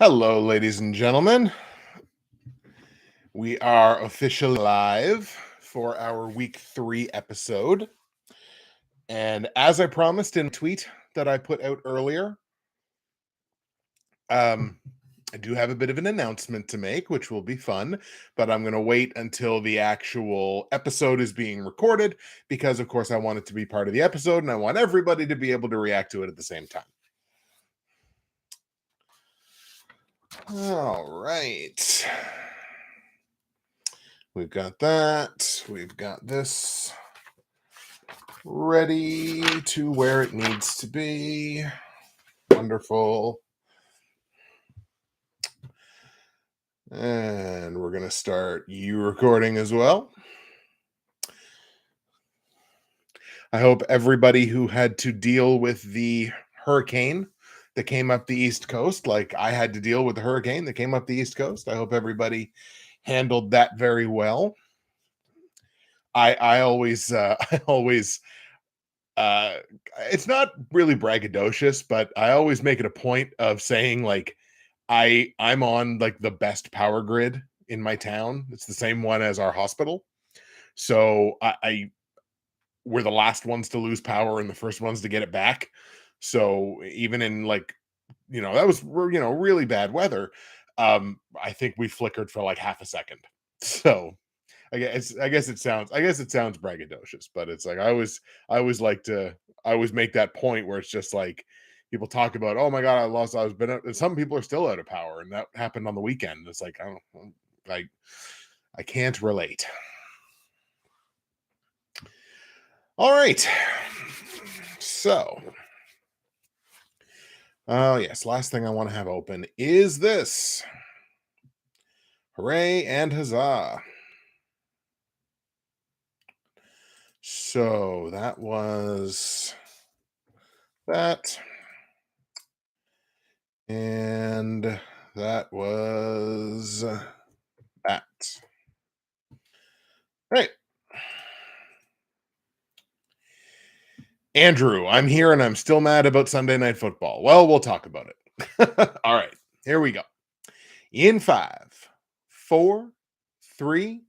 Hello, ladies and gentlemen. We are officially live for our week 3 episode. And as I promised in a tweet that I put out earlier, I do have a bit of an announcement to make, which will be fun, but I'm going to wait until the actual episode is being recorded because, of course, I want it to be part of the episode and I want everybody to be able to react to it at the same time. All right. We've got that. We've got this ready to where it needs to be. Wonderful. And we're going to start you recording as well. I hope everybody who had to deal with the hurricane that came up the East Coast, like I had to deal with the hurricane that came up the East Coast, I hope everybody handled that very well. I always it's not really braggadocious, but I always make it a point of saying like I'm on like the best power grid in my town. It's the same one as our hospital. So we're the last ones to lose power and the first ones to get it back. So even in like, that was, really bad weather. I think we flickered for like half a second. So I guess it sounds braggadocious, but it's like I always make that point where it's just like people talk about, oh my god, I was been out, and some people are still out of power, and that happened on the weekend. It's like I can't relate. All right, so yes, last thing I want to have open is this. Hooray and huzzah. So that was that. And that was that. Right. Andrew, I'm here and I'm still mad about Sunday Night Football. Well, we'll talk about it. All right, here we go. In 5, 4, 3.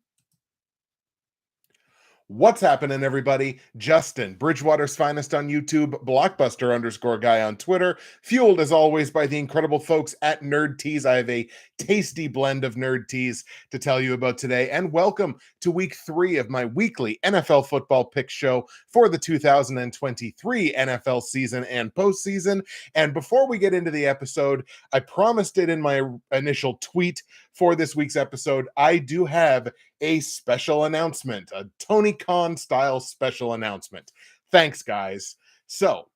What's happening, everybody? Justin, Bridgewater's finest on YouTube, Blockbuster_guy on Twitter, fueled as always by the incredible folks at Nerd Teas. I have a tasty blend of Nerd Teas to tell you about today, and welcome to week 3 of my weekly NFL football pick show for the 2023 NFL season and postseason. And before we get into the episode, I promised it in my initial tweet for this week's episode, I do have a special announcement, a Tony Khan style special announcement. Thanks, guys. So,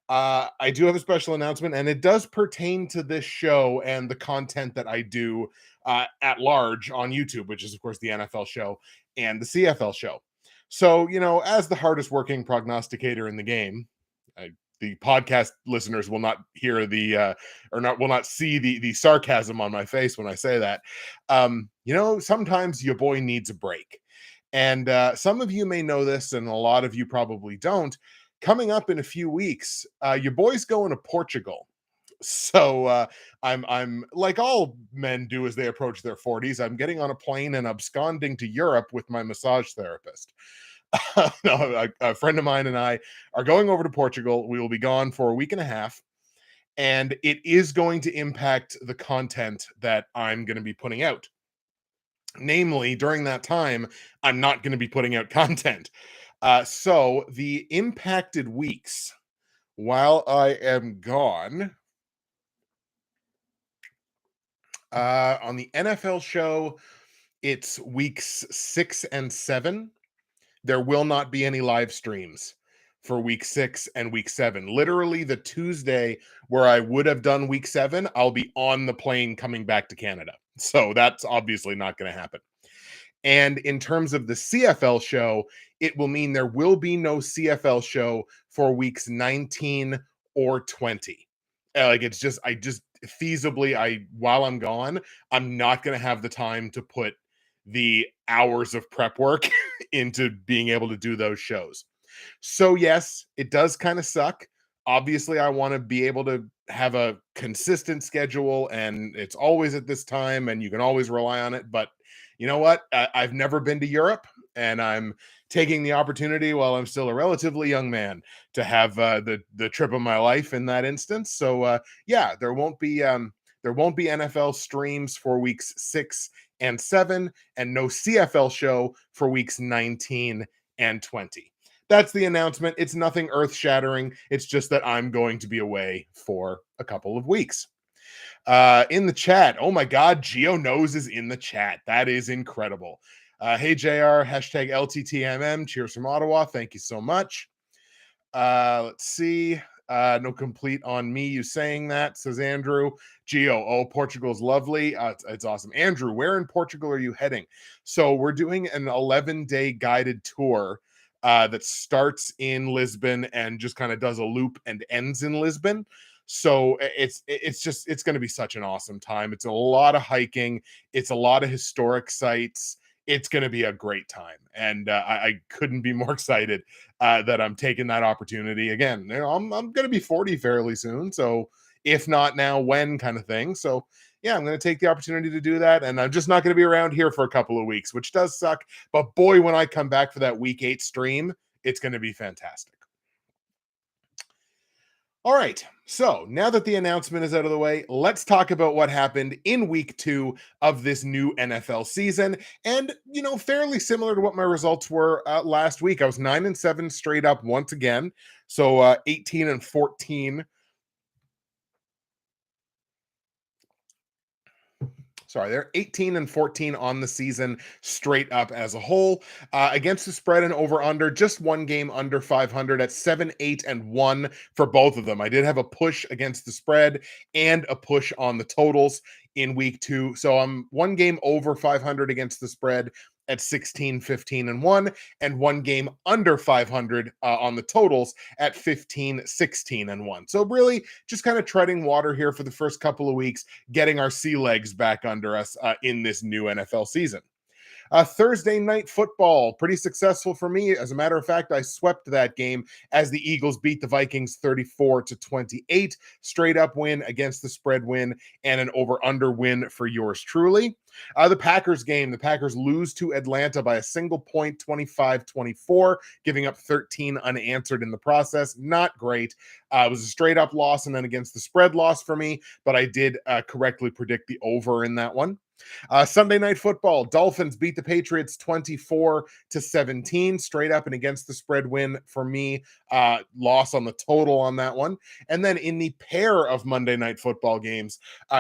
I do have a special announcement, and it does pertain to this show and the content that I do at large on YouTube, which is, of course, the NFL show and the CFL show. So, as the hardest working prognosticator in the game, the podcast listeners will not hear will not see the sarcasm on my face when I say that. Sometimes your boy needs a break. And some of you may know this, and a lot of you probably don't. Coming up in a few weeks, your boy's going to Portugal. So I'm like all men do as they approach their 40s. I'm getting on a plane and absconding to Europe with my massage therapist. No, a friend of mine and I are going over to Portugal. We will be gone for a week and a half, and it is going to impact the content that I'm going to be putting out. Namely, during that time, I'm not going to be putting out content. So the impacted weeks while I am gone on the NFL show, it's weeks 6 and 7. There will not be any live streams for week 6 and week 7. Literally the Tuesday where I would have done week 7, I'll be on the plane coming back to Canada. So that's obviously not going to happen. And in terms of the CFL show, it will mean there will be no CFL show for weeks 19 or 20. While I'm gone, I'm not going to have the time to put the hours of prep work into being able to do those shows. So yes, it does kind of suck. Obviously, I want to be able to have a consistent schedule and it's always at this time and you can always rely on it. But you know what? I've never been to Europe, and I'm taking the opportunity while I'm still a relatively young man to have the trip of my life in that instance. So yeah, there won't be NFL streams for weeks 6 and 7, and no CFL show for weeks 19 and 20. That's the announcement. It's nothing earth shattering. It's just that I'm going to be away for a couple of weeks. In the chat, oh my God, Geo Knows is in the chat. That is incredible. Hey, JR, hashtag LTTMM. Cheers from Ottawa. Thank you so much. Let's see. No complete on me, you saying that, says Andrew. Geo, oh, Portugal's lovely. It's awesome. Andrew, where in Portugal are you heading? So we're doing an 11-day guided tour that starts in Lisbon and just kind of does a loop and ends in Lisbon. So it's going to be such an awesome time. It's a lot of hiking. It's a lot of historic sites. It's going to be a great time. And I couldn't be more excited that I'm taking that opportunity again. You know, I'm going to be 40 fairly soon, so if not now, when kind of thing. So yeah, I'm going to take the opportunity to do that, and I'm just not going to be around here for a couple of weeks, which does suck. But boy, when I come back for that week 8 stream, it's going to be fantastic. All right, so now that the announcement is out of the way, let's talk about what happened in week 2 of this new NFL season. And, you know, fairly similar to what my results were last week. I was 9-7 straight up once again. So 18-14. Sorry, they're 18-14 on the season straight up as a whole. Against the spread and over under, just one game under 500 at 7-8-1 for both of them. I did have a push against the spread and a push on the totals in week 2. So I'm one game over 500 against the spread at 16-15-1, and one game under 500 on the totals at 15-16-1. So really just kind of treading water here for the first couple of weeks, getting our sea legs back under us in this new NFL season. Thursday night football, pretty successful for me. As a matter of fact, I swept that game as the Eagles beat the Vikings 34-28. Straight up win against the spread win and an over-under win for yours truly. The Packers game, the Packers lose to Atlanta by a single point, 25-24, giving up 13 unanswered in the process. Not great. It was a straight up loss and then against the spread loss for me, but I did correctly predict the over in that one. Sunday night football, Dolphins beat the Patriots 24-17, straight up and against the spread win for me. Loss on the total on that one. And then in the pair of Monday night football games,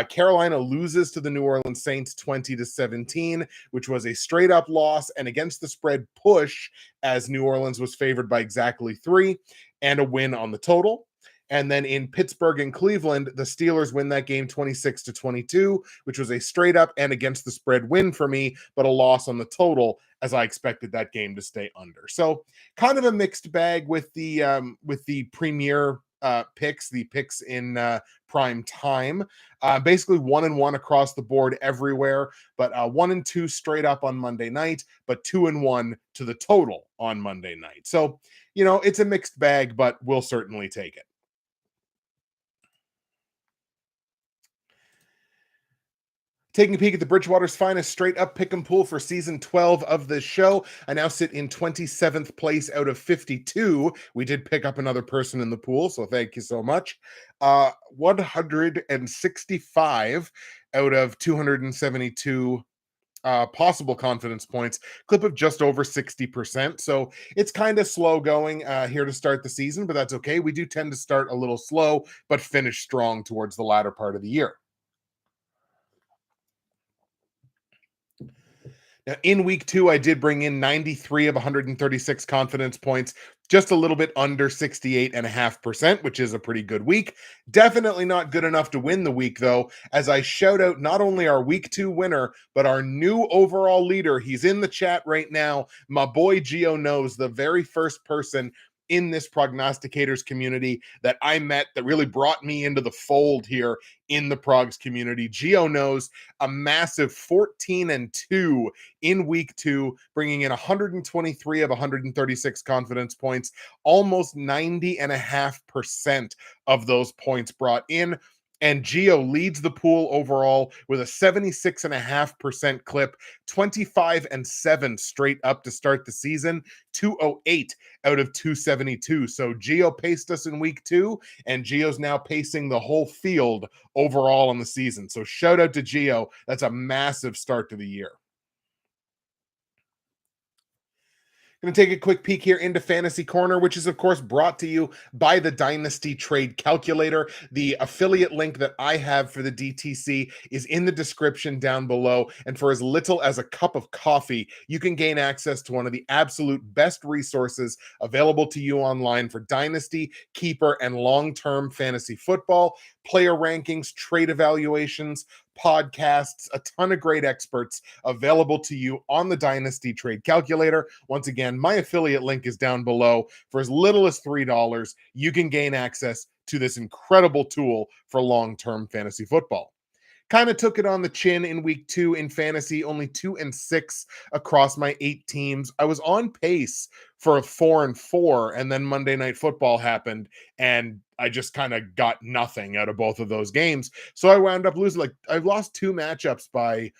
Carolina loses to the New Orleans Saints 20-17, which was a straight up loss and against the spread push, as New Orleans was favored by exactly 3, and a win on the total. And then in Pittsburgh and Cleveland, the Steelers win that game 26-22, which was a straight up and against the spread win for me, but a loss on the total, as I expected that game to stay under. So kind of a mixed bag with the premier picks, the picks in prime time. Basically 1-1 across the board everywhere, but 1-2 straight up on Monday night, but 2-1 to the total on Monday night. So, you know, it's a mixed bag, but we'll certainly take it. Taking a peek at the Bridgewater's finest straight up pick and pull for season 12 of this show. I now sit in 27th place out of 52. We did pick up another person in the pool, so thank you so much. 165 out of 272 possible confidence points, clip of just over 60%. So it's kind of slow going here to start the season, but that's okay. We do tend to start a little slow, but finish strong towards the latter part of the year. Now, in week 2, I did bring in 93 of 136 confidence points, just a little bit under 68.5%, which is a pretty good week. Definitely not good enough to win the week, though, as I shout out not only our week 2 winner, but our new overall leader. He's in the chat right now. My boy Geo Knows, the very first person in this prognosticators community that I met that really brought me into the fold here in the progs community. Gio knows a massive 14-2 in week 2, bringing in 123 of 136 confidence points, almost 90.5% of those points brought in. And Gio leads the pool overall with a 76.5% clip, 25-7 straight up to start the season, 208 out of 272. So Gio paced us in week 2, and Gio's now pacing the whole field overall on the season. So shout out to Gio. That's a massive start to the year. Going to take a quick peek here into Fantasy Corner, which is, of course, brought to you by the Dynasty Trade Calculator. The affiliate link that I have for the DTC is in the description down below. And for as little as a cup of coffee, you can gain access to one of the absolute best resources available to you online for Dynasty, Keeper, and long-term fantasy football. Player rankings, trade evaluations, podcasts, a ton of great experts available to you on the Dynasty Trade Calculator. Once again, my affiliate link is down below. For as little as $3, you can gain access to this incredible tool for long-term fantasy football. Kind of took it on the chin in week 2 in fantasy, only 2-6 across my 8 teams. I was on pace for a 4-4, and then Monday Night Football happened, and I just kind of got nothing out of both of those games. So I wound up losing. I've lost 2 matchups by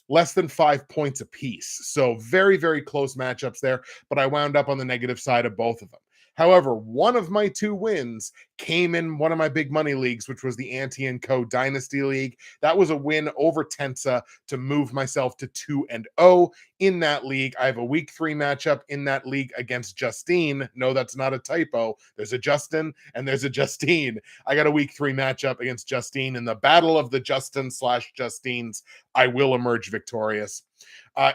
less than 5 points apiece. So very, very close matchups there, but I wound up on the negative side of both of them. However, one of my 2 wins came in one of my big money leagues, which was the Ante & Co. Dynasty League. That was a win over Tensa to move myself to 2-0 in that league. I have a week 3 matchup in that league against Justine. No, that's not a typo. There's a Justin and there's a Justine. I got a week 3 matchup against Justine in the battle of the Justin/Justines. I will emerge victorious.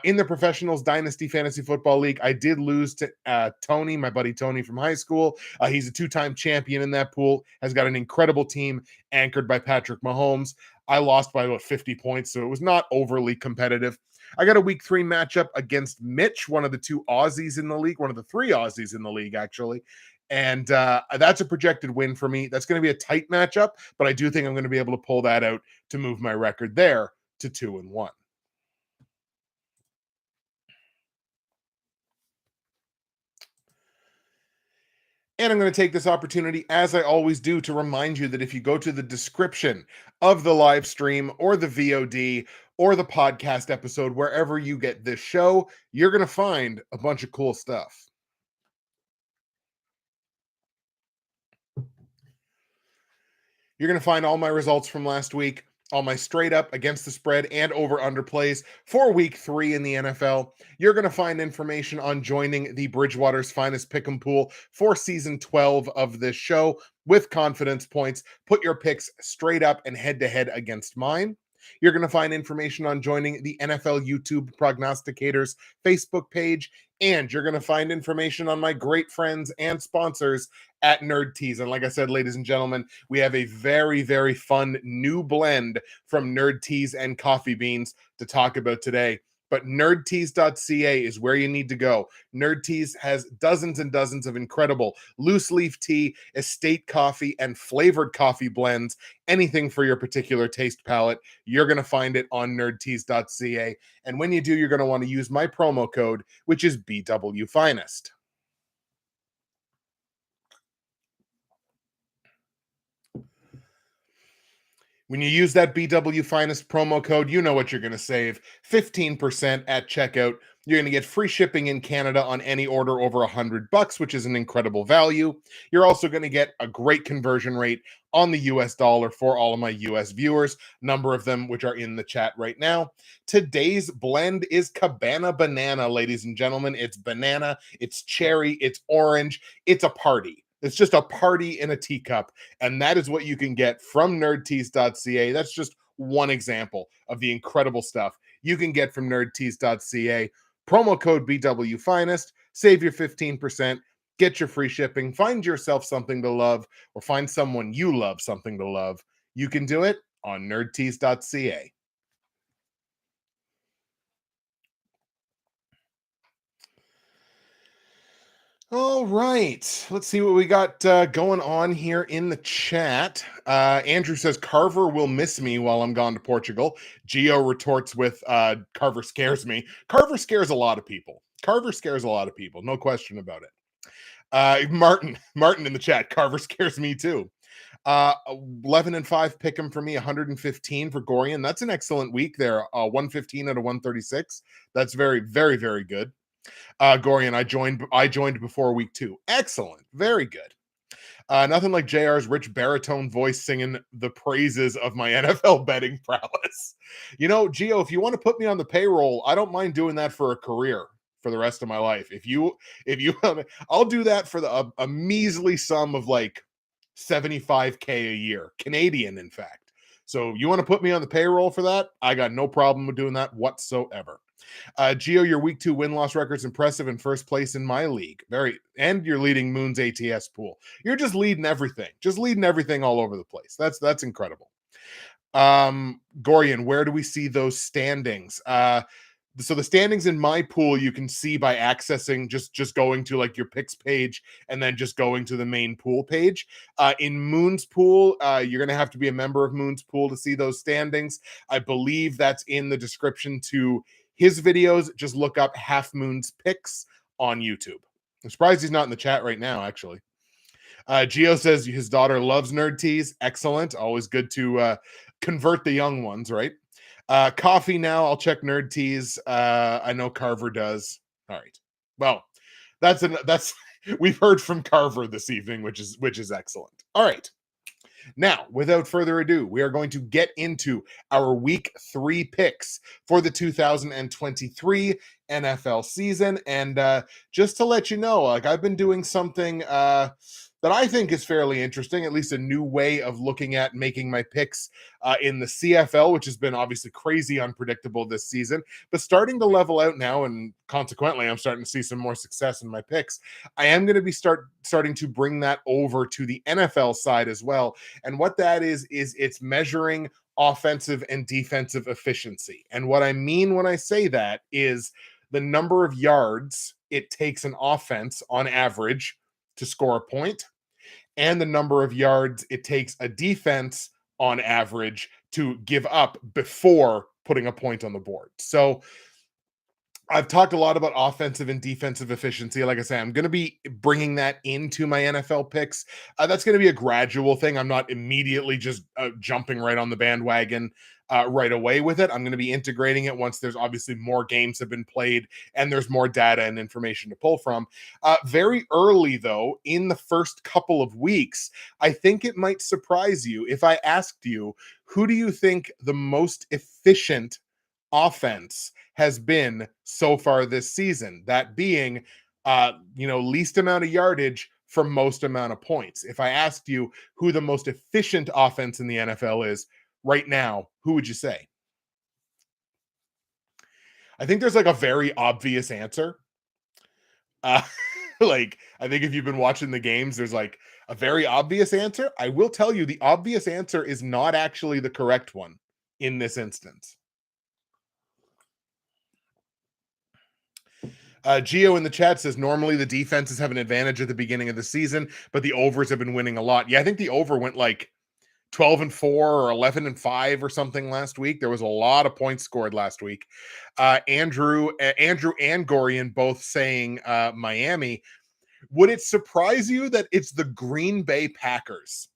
In the Professionals Dynasty Fantasy Football League, I did lose to Tony, my buddy Tony from high school. He's a 2-time champion in that pool, has got an incredible team anchored by Patrick Mahomes. I lost by about 50 points, so it was not overly competitive. I got a week 3 matchup against Mitch, one of the 2 Aussies in the league, one of the 3 Aussies in the league, actually. And that's a projected win for me. That's going to be a tight matchup, but I do think I'm going to be able to pull that out to move my record there to 2-1. And I'm going to take this opportunity, as I always do, to remind you that if you go to the description of the live stream or the VOD or the podcast episode, wherever you get this show, you're going to find a bunch of cool stuff. You're going to find all my results from last week, all my straight up against the spread and over under plays for week 3 in the NFL. You're going to find information on joining the Bridgewater's Finest Pick'em Pool for season 12 of this show with confidence points. Put your picks straight up and head to head against mine. You're going to find information on joining the NFL YouTube Prognosticators Facebook page, and you're going to find information on my great friends and sponsors at Nerd Teas. And like I said, ladies and gentlemen, we have a very, very fun new blend from Nerd Teas and Coffee Beans to talk about today. But nerdteas.ca is where you need to go. Nerd Teas has dozens and dozens of incredible loose leaf tea, estate coffee, and flavored coffee blends. Anything for your particular taste palette, you're going to find it on nerdteas.ca. And when you do, you're going to want to use my promo code, which is BWFinest. When you use that BW Finest promo code, you know what you're going to save. 15% at checkout. You're going to get free shipping in Canada on any order over $100, which is an incredible value. You're also going to get a great conversion rate on the US dollar for all of my US viewers, number of them which are in the chat right now. Today's blend is Cabana Banana, ladies and gentlemen. It's banana, it's cherry, it's orange, it's a party. It's just a party in a teacup. And that is what you can get from nerdteas.ca. That's just one example of the incredible stuff you can get from nerdteas.ca. Promo code BWFinest. Save your 15%. Get your free shipping. Find yourself something to love, or find someone you love something to love. You can do it on nerdteas.ca. All right. Let's see what we got going on here in the chat. Andrew says Carver will miss me while I'm gone to Portugal. Geo retorts with Carver scares me. Carver scares a lot of people. Carver scares a lot of people. No question about it. Martin in the chat. Carver scares me too. 11-5 pick him for me, 115 for Gorian. That's an excellent week there. 115 out of 136. That's very, very, very good. Gorian, I joined before week 2. Excellent. Very good. Nothing like JR's rich baritone voice singing the praises of my NFL betting prowess. You know, Gio, if you want to put me on the payroll, I don't mind doing that for a career for the rest of my life. If you, I'll do that for a measly sum of like 75K a year, Canadian, in fact. So you want to put me on the payroll for that? I got no problem with doing that whatsoever. Gio, your week 2 win-loss record's impressive in first place in my league. And you're leading Moon's ATS pool. You're just leading everything all over the place. That's incredible. Gorian, where do we see those standings? So the standings in my pool you can see by accessing just going to like your picks page and then just going to the main pool page. In Moon's pool, you're going to have to be a member of Moon's pool to see those standings. I believe that's in the description to his videos. Just look up Half Moon's Picks on YouTube. I'm surprised he's not in the chat right now, actually. Gio says his daughter loves nerd teas. Excellent. Always good to convert the young ones, right? Coffee now. I'll check nerd teas. I know Carver does. All right. Well, that's we've heard from Carver this evening, which is excellent. All right. Now, without further ado, we are going to get into our week 3 picks for the 2023 NFL season. And just to let you know, like I've been doing something that I think is fairly interesting, at least a new way of looking at making my picks in the CFL, which has been obviously crazy unpredictable this season, but starting to level out now, and consequently, I'm starting to see some more success in my picks. I am going to be starting to bring that over to the NFL side as well. And what that is it's measuring offensive and defensive efficiency. And what I mean when I say that is the number of yards it takes an offense on average to score a point, and the number of yards it takes a defense on average to give up before putting a point on the board. So I've talked a lot about offensive and defensive efficiency. Like I say, I'm going to be bringing that into my NFL picks. That's going to be a gradual thing. I'm not immediately just jumping right on the bandwagon right away with it. I'm going to be integrating it once there's obviously more games have been played and there's more data and information to pull from. Very early, though, in the first couple of weeks, I think it might surprise you if I asked you, who do you think the most efficient offense has been so far this season? That being, least amount of yardage for most amount of points. If I asked you who the most efficient offense in the NFL is right now, who would you say? I think there's like a very obvious answer. Like, I think if you've been watching the games, there's like a very obvious answer. I will tell you the obvious answer is not actually the correct one in this instance. Gio in the chat says normally the defenses have an advantage at the beginning of the season, but the overs have been winning a lot. Yeah, I think the over went like 12-4 or 11-5 or something last week. There was a lot of points scored last week. Andrew and Gorian both saying Miami. Would it surprise you that it's the Green Bay Packers?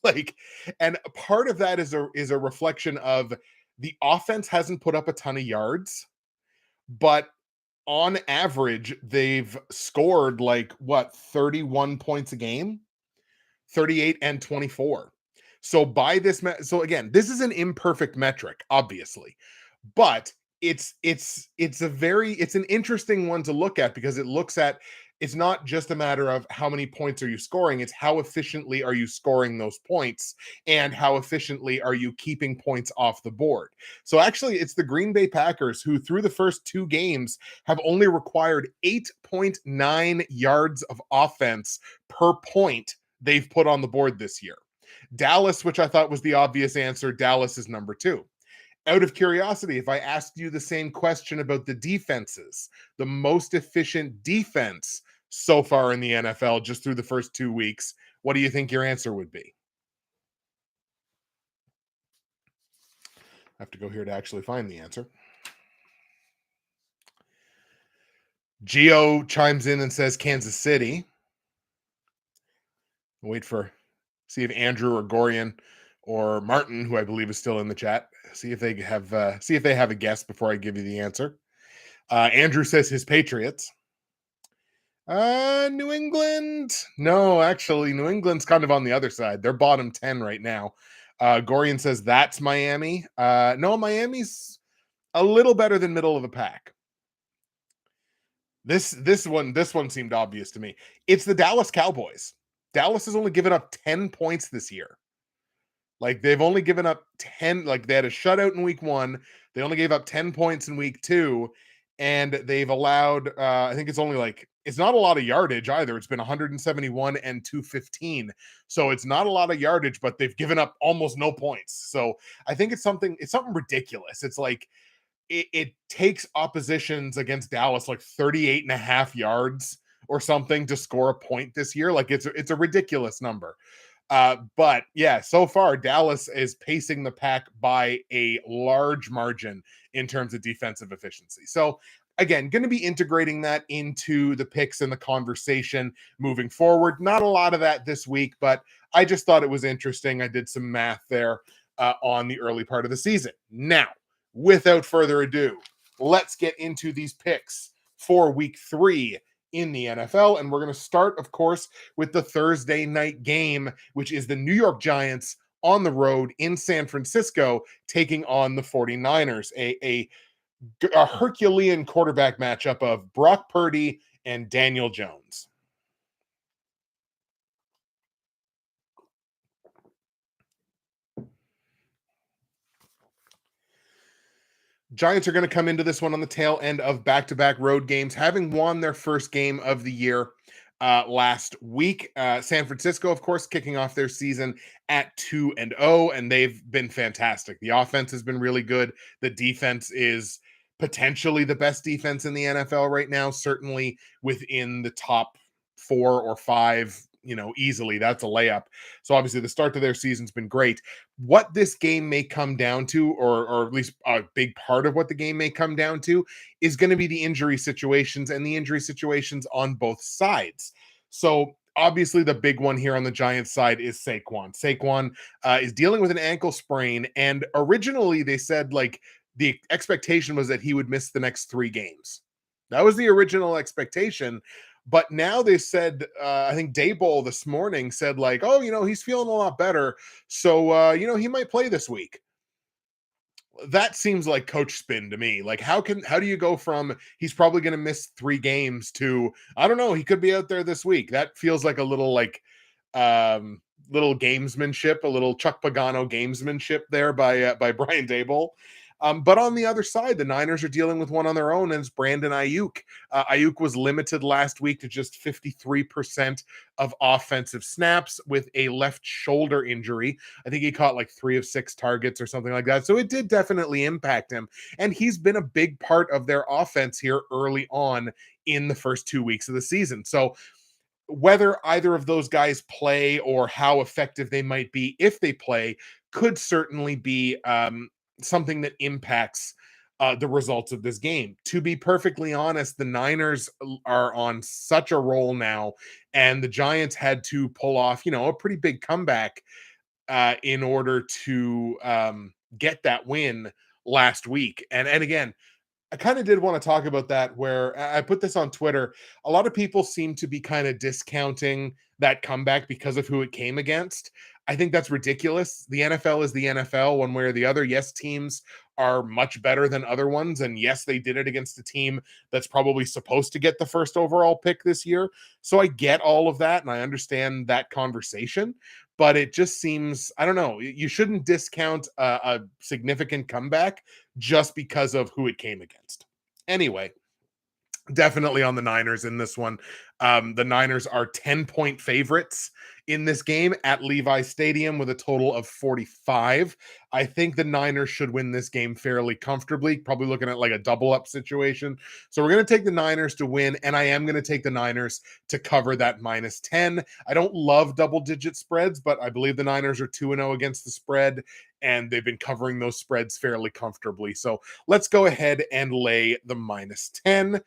Like, and part of that is a reflection of the offense hasn't put up a ton of yards, but on average, they've scored like 31 points a game, 38 and 24. So by this, so again, this is an imperfect metric, obviously, but it's an interesting one to look at because it looks at, it's not just a matter of how many points are you scoring, it's how efficiently are you scoring those points and how efficiently are you keeping points off the board. So actually, it's the Green Bay Packers who, through the first 2 games, have only required 8.9 yards of offense per point they've put on the board this year. Dallas, which I thought was the obvious answer, Dallas is number 2. Out of curiosity, if I asked you the same question about the defenses, the most efficient defense so far in the NFL just through the first 2 weeks. What do you think your answer would be? I have to go here to actually find the answer. Geo chimes in and says Kansas City. Wait for see if Andrew or Gorian or Martin, who I believe is still in the chat, see if they have a guess before I give you the answer. Andrew says his Patriots. New England. No, actually, New England's kind of on the other side. They're bottom 10 right now. Gorian says that's Miami. No, Miami's a little better than middle of the pack. This one seemed obvious to me. It's the Dallas Cowboys. Dallas has only given up 10 points this year. Like they've only given up 10, like they had a shutout in week 1. They only gave up 10 points in week 2, and they've allowed I think it's only like it's not a lot of yardage either. It's been 171 and 215. So it's not a lot of yardage, but they've given up almost no points. So I think it's something ridiculous. It's like it takes oppositions against Dallas like 38 and a half yards or something to score a point this year. Like it's a ridiculous number. But yeah, so far Dallas is pacing the pack by a large margin in terms of defensive efficiency. So again, going to be integrating that into the picks and the conversation moving forward. Not a lot of that this week, but I just thought it was interesting. I did some math there on the early part of the season. Now, without further ado, let's get into these picks for week 3 in the NFL. And we're going to start, of course, with the Thursday night game, which is the New York Giants on the road in San Francisco taking on the 49ers, a Herculean quarterback matchup of Brock Purdy and Daniel Jones. Giants are going to come into this one on the tail end of back-to-back road games, having won their first game of the year last week. San Francisco, of course, kicking off their season at 2-0, and they've been fantastic. The offense has been really good. The defense is potentially the best defense in the NFL right now, certainly within the top 4 or 5, easily. That's a layup. So obviously the start to their season's been great. What this game may come down to, or at least a big part of what the game may come down to, is going to be the injury situations and the injury situations on both sides. So obviously the big one here on the Giants side is Saquon. Saquon is dealing with an ankle sprain, and originally they said like the expectation was that he would miss the next 3 games. That was the original expectation. But now they said, I think Daboll this morning said like, oh, he's feeling a lot better. So, he might play this week. That seems like coach spin to me. Like, how do you go from he's probably going to miss 3 games to, I don't know, he could be out there this week. That feels like a little little gamesmanship, a little Chuck Pagano gamesmanship there by Brian Daboll. But on the other side, the Niners are dealing with one on their own, and it's Brandon Ayuk. Ayuk was limited last week to just 53% of offensive snaps with a left shoulder injury. I think he caught like 3 of 6 targets or something like that. So it did definitely impact him. And he's been a big part of their offense here early on in the first 2 weeks of the season. So whether either of those guys play or how effective they might be if they play could certainly be something that impacts the results of this game. To be perfectly honest, the Niners are on such a roll now, and the Giants had to pull off, a pretty big comeback in order to get that win last week. And again, I kind of did want to talk about that, where I put this on Twitter. A lot of people seem to be kind of discounting that comeback because of who it came against. I think that's ridiculous. The NFL is the NFL one way or the other. Yes, teams are much better than other ones. And yes, they did it against a team that's probably supposed to get the first overall pick this year. So I get all of that and I understand that conversation. But it just seems, I don't know, you shouldn't discount a significant comeback just because of who it came against. Anyway, definitely on the Niners in this one. The Niners are 10-point favorites in this game at Levi Stadium with a total of 45. I think the Niners should win this game fairly comfortably, probably looking at like a double up situation. So we're going to take the Niners to win, and I am going to take the Niners to cover that -10. I don't love double digit spreads, but I believe the Niners are 2-0 against the spread, and they've been covering those spreads fairly comfortably. So let's go ahead and lay the -10.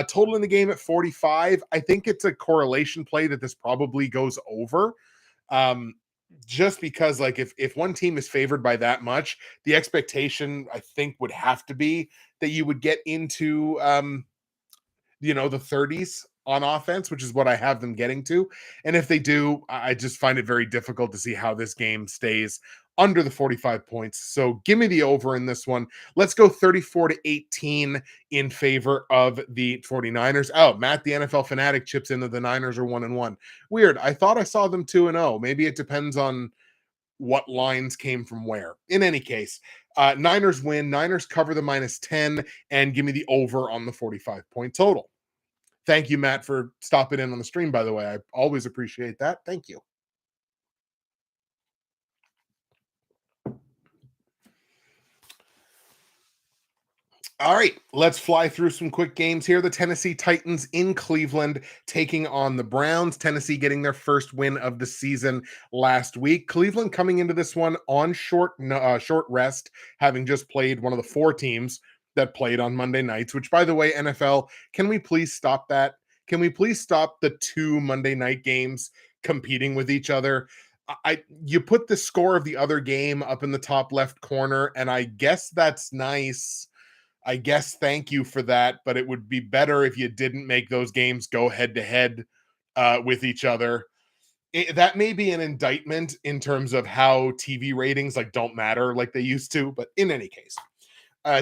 Total in the game at 45. I think it's a correlation play that this probably goes over. Um, just because like if one team is favored by that much, the expectation I think would have to be that you would get into the 30s on offense, which is what I have them getting to. And if they do, I just find it very difficult to see how this game stays under the 45 points. So give me the over in this one. Let's go 34-18 in favor of the 49ers. Oh, Matt, the NFL fanatic, chips in that the Niners are 1-1. Weird. I thought I saw them 2-0. Maybe it depends on what lines came from where. In any case, Niners win. Niners cover the -10 and give me the over on the 45-point total. Thank you, Matt, for stopping in on the stream, by the way. I always appreciate that. Thank you. All right, let's fly through some quick games here. The Tennessee Titans in Cleveland taking on the Browns. Tennessee getting their first win of the season last week. Cleveland coming into this one on short rest, having just played one of the four teams that played on Monday nights, which, by the way, NFL, can we please stop that? Can we please stop the two Monday night games competing with each other? You put the score of the other game up in the top left corner, and I guess that's nice. I guess thank you for that, but it would be better if you didn't make those games go head to head with each other. That may be an indictment in terms of how TV ratings like don't matter like they used to, but in any case,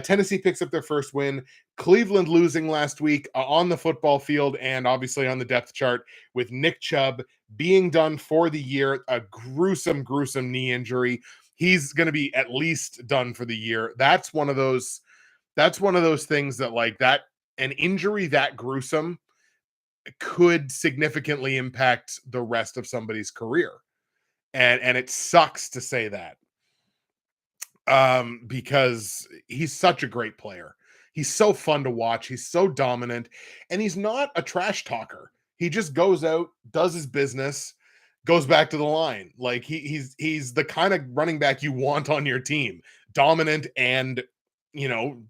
Tennessee picks up their first win. Cleveland losing last week on the football field and obviously on the depth chart with Nick Chubb being done for the year. A gruesome, gruesome knee injury. He's going to be at least done for the year. That's one of those things that like that an injury that gruesome could significantly impact the rest of somebody's career. And it sucks to say that. Because he's such a great player. He's so fun to watch. He's so dominant, and he's not a trash talker. He just goes out, does his business, goes back to the line. Like he's the kind of running back you want on your team. Dominant and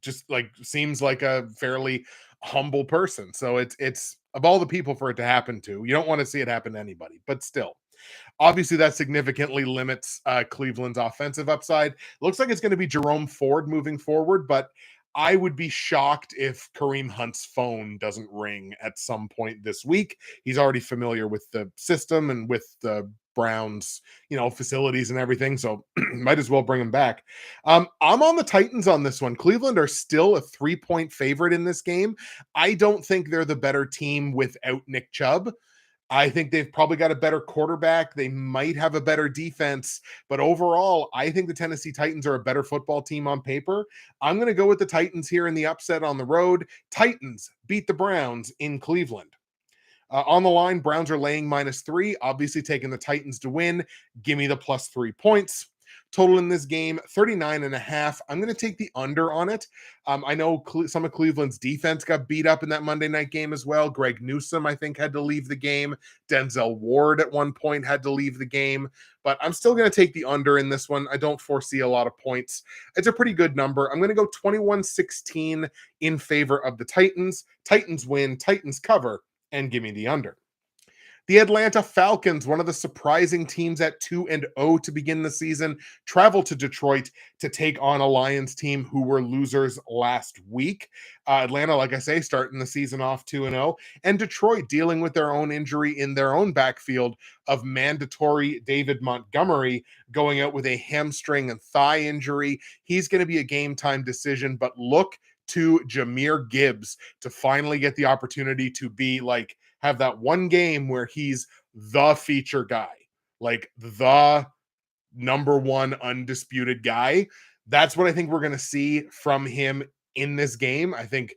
just like seems like a fairly humble person. So it's of all the people for it to happen to, you don't want to see it happen to anybody, but still. Obviously, that significantly limits Cleveland's offensive upside. Looks like it's going to be Jerome Ford moving forward, but I would be shocked if Kareem Hunt's phone doesn't ring at some point this week. He's already familiar with the system and with the Browns, facilities and everything, so might as well bring him back. I'm on the Titans on this one. Cleveland are still a 3-point favorite in this game. I don't think they're the better team without Nick Chubb. I think they've probably got a better quarterback. They might have a better defense, but overall, I think the Tennessee Titans are a better football team on paper. I'm going to go with the Titans here in the upset on the road. Titans beat the Browns in Cleveland. On the line, Browns are laying -3, obviously taking the Titans to win. Give me the +3 points. Total in this game, 39.5. I'm going to take the under on it. I know some of Cleveland's defense got beat up in that Monday night game as well. Greg Newsome, I think, had to leave the game. Denzel Ward at one point had to leave the game. But I'm still going to take the under in this one. I don't foresee a lot of points. It's a pretty good number. I'm going to go 21-16 in favor of the Titans. Titans win, Titans cover, and give me the under. The Atlanta Falcons, one of the surprising teams at 2-0 to begin the season, travel to Detroit to take on a Lions team who were losers last week. Atlanta, like I say, starting the season off 2-0, and Detroit dealing with their own injury in their own backfield of mandatory David Montgomery going out with a hamstring and thigh injury. He's going to be a game time decision, but look to Jahmyr Gibbs to finally get the opportunity to be like, have that one game where he's the feature guy, like the number one undisputed guy. That's what I think we're going to see from him in this game. I think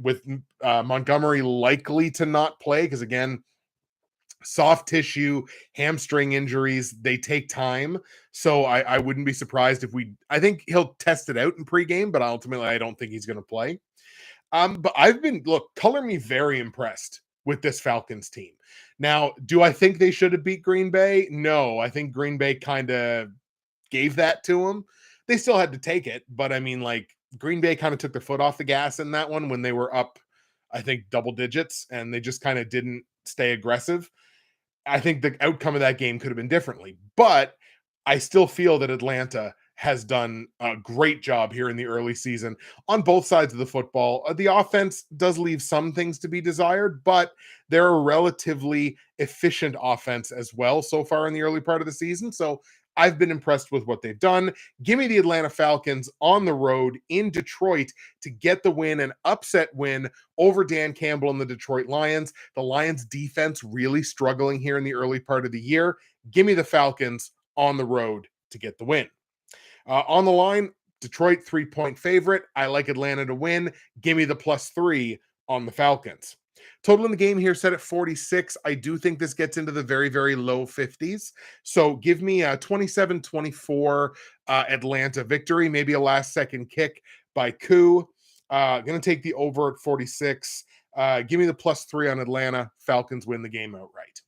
with Montgomery likely to not play because, again, soft tissue, hamstring injuries, they take time. So I wouldn't be surprised if I think he'll test it out in pregame, but ultimately I don't think he's going to play. But color me very impressed with this Falcons team. Now, do I think they should have beat Green Bay? No, I think Green Bay kind of gave that to them. They still had to take it, but I mean, like, Green Bay kind of took their foot off the gas in that one when they were up, I think, double digits, and they just kind of didn't stay aggressive. I think the outcome of that game could have been differently, but I still feel that Atlanta has done a great job here in the early season on both sides of the football. The offense does leave some things to be desired, but they're a relatively efficient offense as well so far in the early part of the season. So I've been impressed with what they've done. Give me the Atlanta Falcons on the road in Detroit to get the win, an upset win over Dan Campbell and the Detroit Lions. The Lions defense really struggling here in the early part of the year. Give me the Falcons on the road to get the win. On the line, Detroit 3-point favorite. I like Atlanta to win. Give me the +3 on the Falcons. Total in the game here set at 46. I do think this gets into the very, very low 50s. So give me a 27-24 Atlanta victory, maybe a last-second kick by Koo. Going to take the over at 46. Give me the +3 on Atlanta. Falcons win the game outright.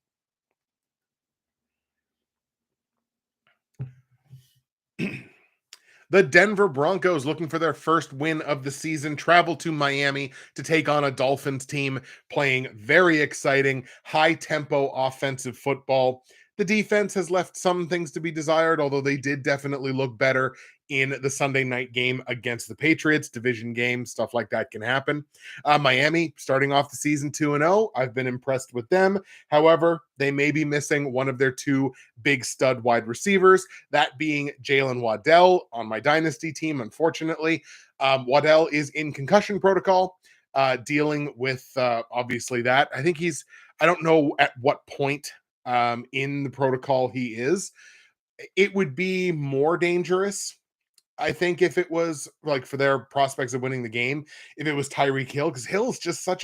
The Denver Broncos, looking for their first win of the season, travel to Miami to take on a Dolphins team playing very exciting, high-tempo offensive football. The defense has left some things to be desired, although they did definitely look better in the Sunday night game against the Patriots. Division game, stuff like that can happen. Miami, starting off the season 2-0. I've been impressed with them. However, they may be missing one of their two big stud wide receivers, that being Jalen Waddell on my dynasty team, unfortunately. Waddell is in concussion protocol, dealing with obviously that. I think I don't know at what point in the protocol he is. It would be more dangerous, I think, if it was like for their prospects of winning the game, if it was Tyreek Hill, because Hill's just such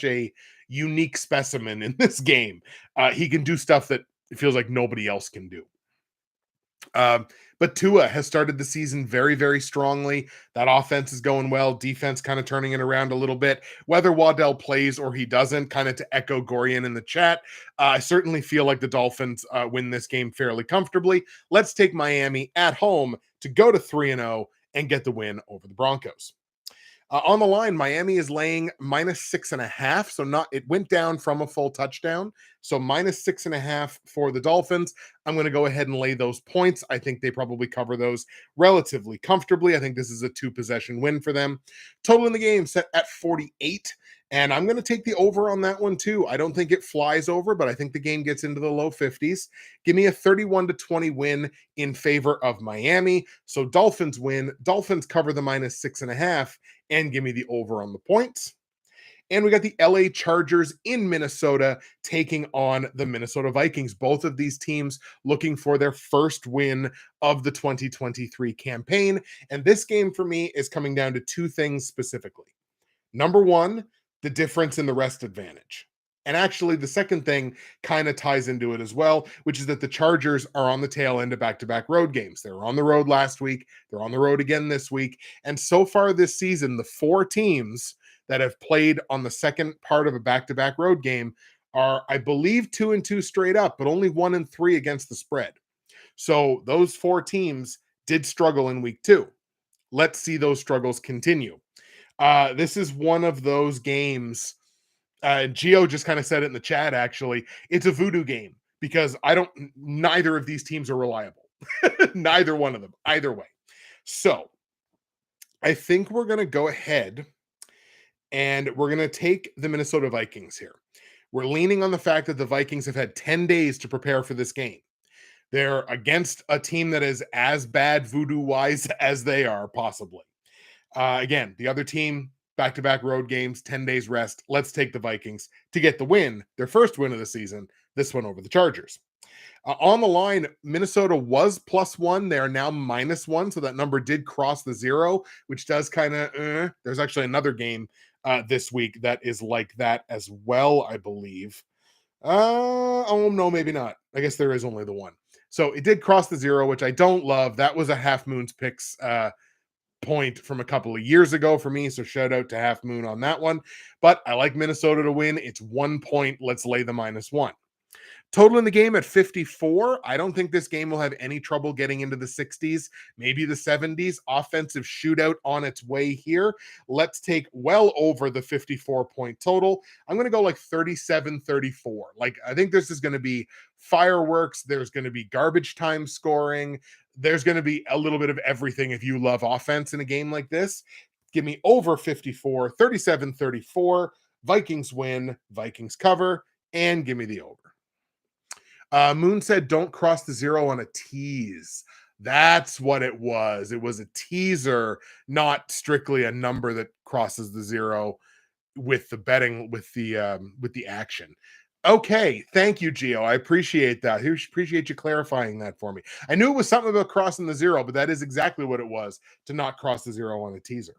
a unique specimen in this game. He can do stuff that it feels like nobody else can do. But Tua has started the season very, very strongly. That offense is going well. Defense kind of turning it around a little bit. Whether Waddell plays or he doesn't, kind of to echo Gorian in the chat, I certainly feel like the Dolphins win this game fairly comfortably. Let's take Miami at home to go to 3-0 and get the win over the Broncos. On the line, Miami is laying -6.5. So it went down from a full touchdown. So -6.5 for the Dolphins. I'm going to go ahead and lay those points. I think they probably cover those relatively comfortably. I think this is a 2-possession win for them. Total in the game set at 48. And I'm going to take the over on that one too. I don't think it flies over, but I think the game gets into the low 50s. Give me a 31-20 win in favor of Miami. So Dolphins win. Dolphins cover the -6.5 and give me the over on the points. And we got the LA Chargers in Minnesota taking on the Minnesota Vikings. Both of these teams looking for their first win of the 2023 campaign. And this game for me is coming down to two things specifically. Number one, the difference in the rest advantage. And actually, the second thing kind of ties into it as well, which is that the Chargers are on the tail end of back-to-back road games. They were on the road last week. They're on the road again this week. And so far this season, the four teams that have played on the second part of a back-to-back road game are, I believe, 2-2 straight up, but only 1-3 against the spread. So those four teams did struggle in week 2. Let's see those struggles continue. This is one of those games. Gio just kind of said it in the chat, actually. It's a voodoo game because neither of these teams are reliable. Neither one of them, either way. So I think we're going to go ahead and we're going to take the Minnesota Vikings here. We're leaning on the fact that the Vikings have had 10 days to prepare for this game. They're against a team that is as bad voodoo-wise as they are, possibly. Again, the other team, back-to-back road games, 10 days rest. Let's take the Vikings to get the win, their first win of the season, this one over the Chargers. On the line, Minnesota was +1. They are now -1. So that number did cross the zero, which does kind of, there's actually another game this week that is like that as well, I believe. Oh, no, maybe not. I guess there is only the one. So it did cross the zero, which I don't love. That was a Half Moon's Picks point from a couple of years ago for me. So shout out to Half Moon on that one. But I like Minnesota to win. It's 1 point. Let's lay the -1. Total in the game at 54. I don't think this game will have any trouble getting into the 60s, maybe the 70s. Offensive shootout on its way here. Let's take well over the 54-point total. I'm going to go like 37-34. Like, I think this is going to be fireworks. There's going to be garbage time scoring. There's going to be a little bit of everything if you love offense in a game like this. Give me over 54, 37-34. Vikings win, Vikings cover, and give me the over. Moon said, don't cross the zero on a tease. That's what it was. It was a teaser, not strictly a number that crosses the zero with the betting, with the action. Okay, thank you, Gio. I appreciate that. I appreciate you clarifying that for me. I knew it was something about crossing the zero, but that is exactly what it was, to not cross the zero on a teaser.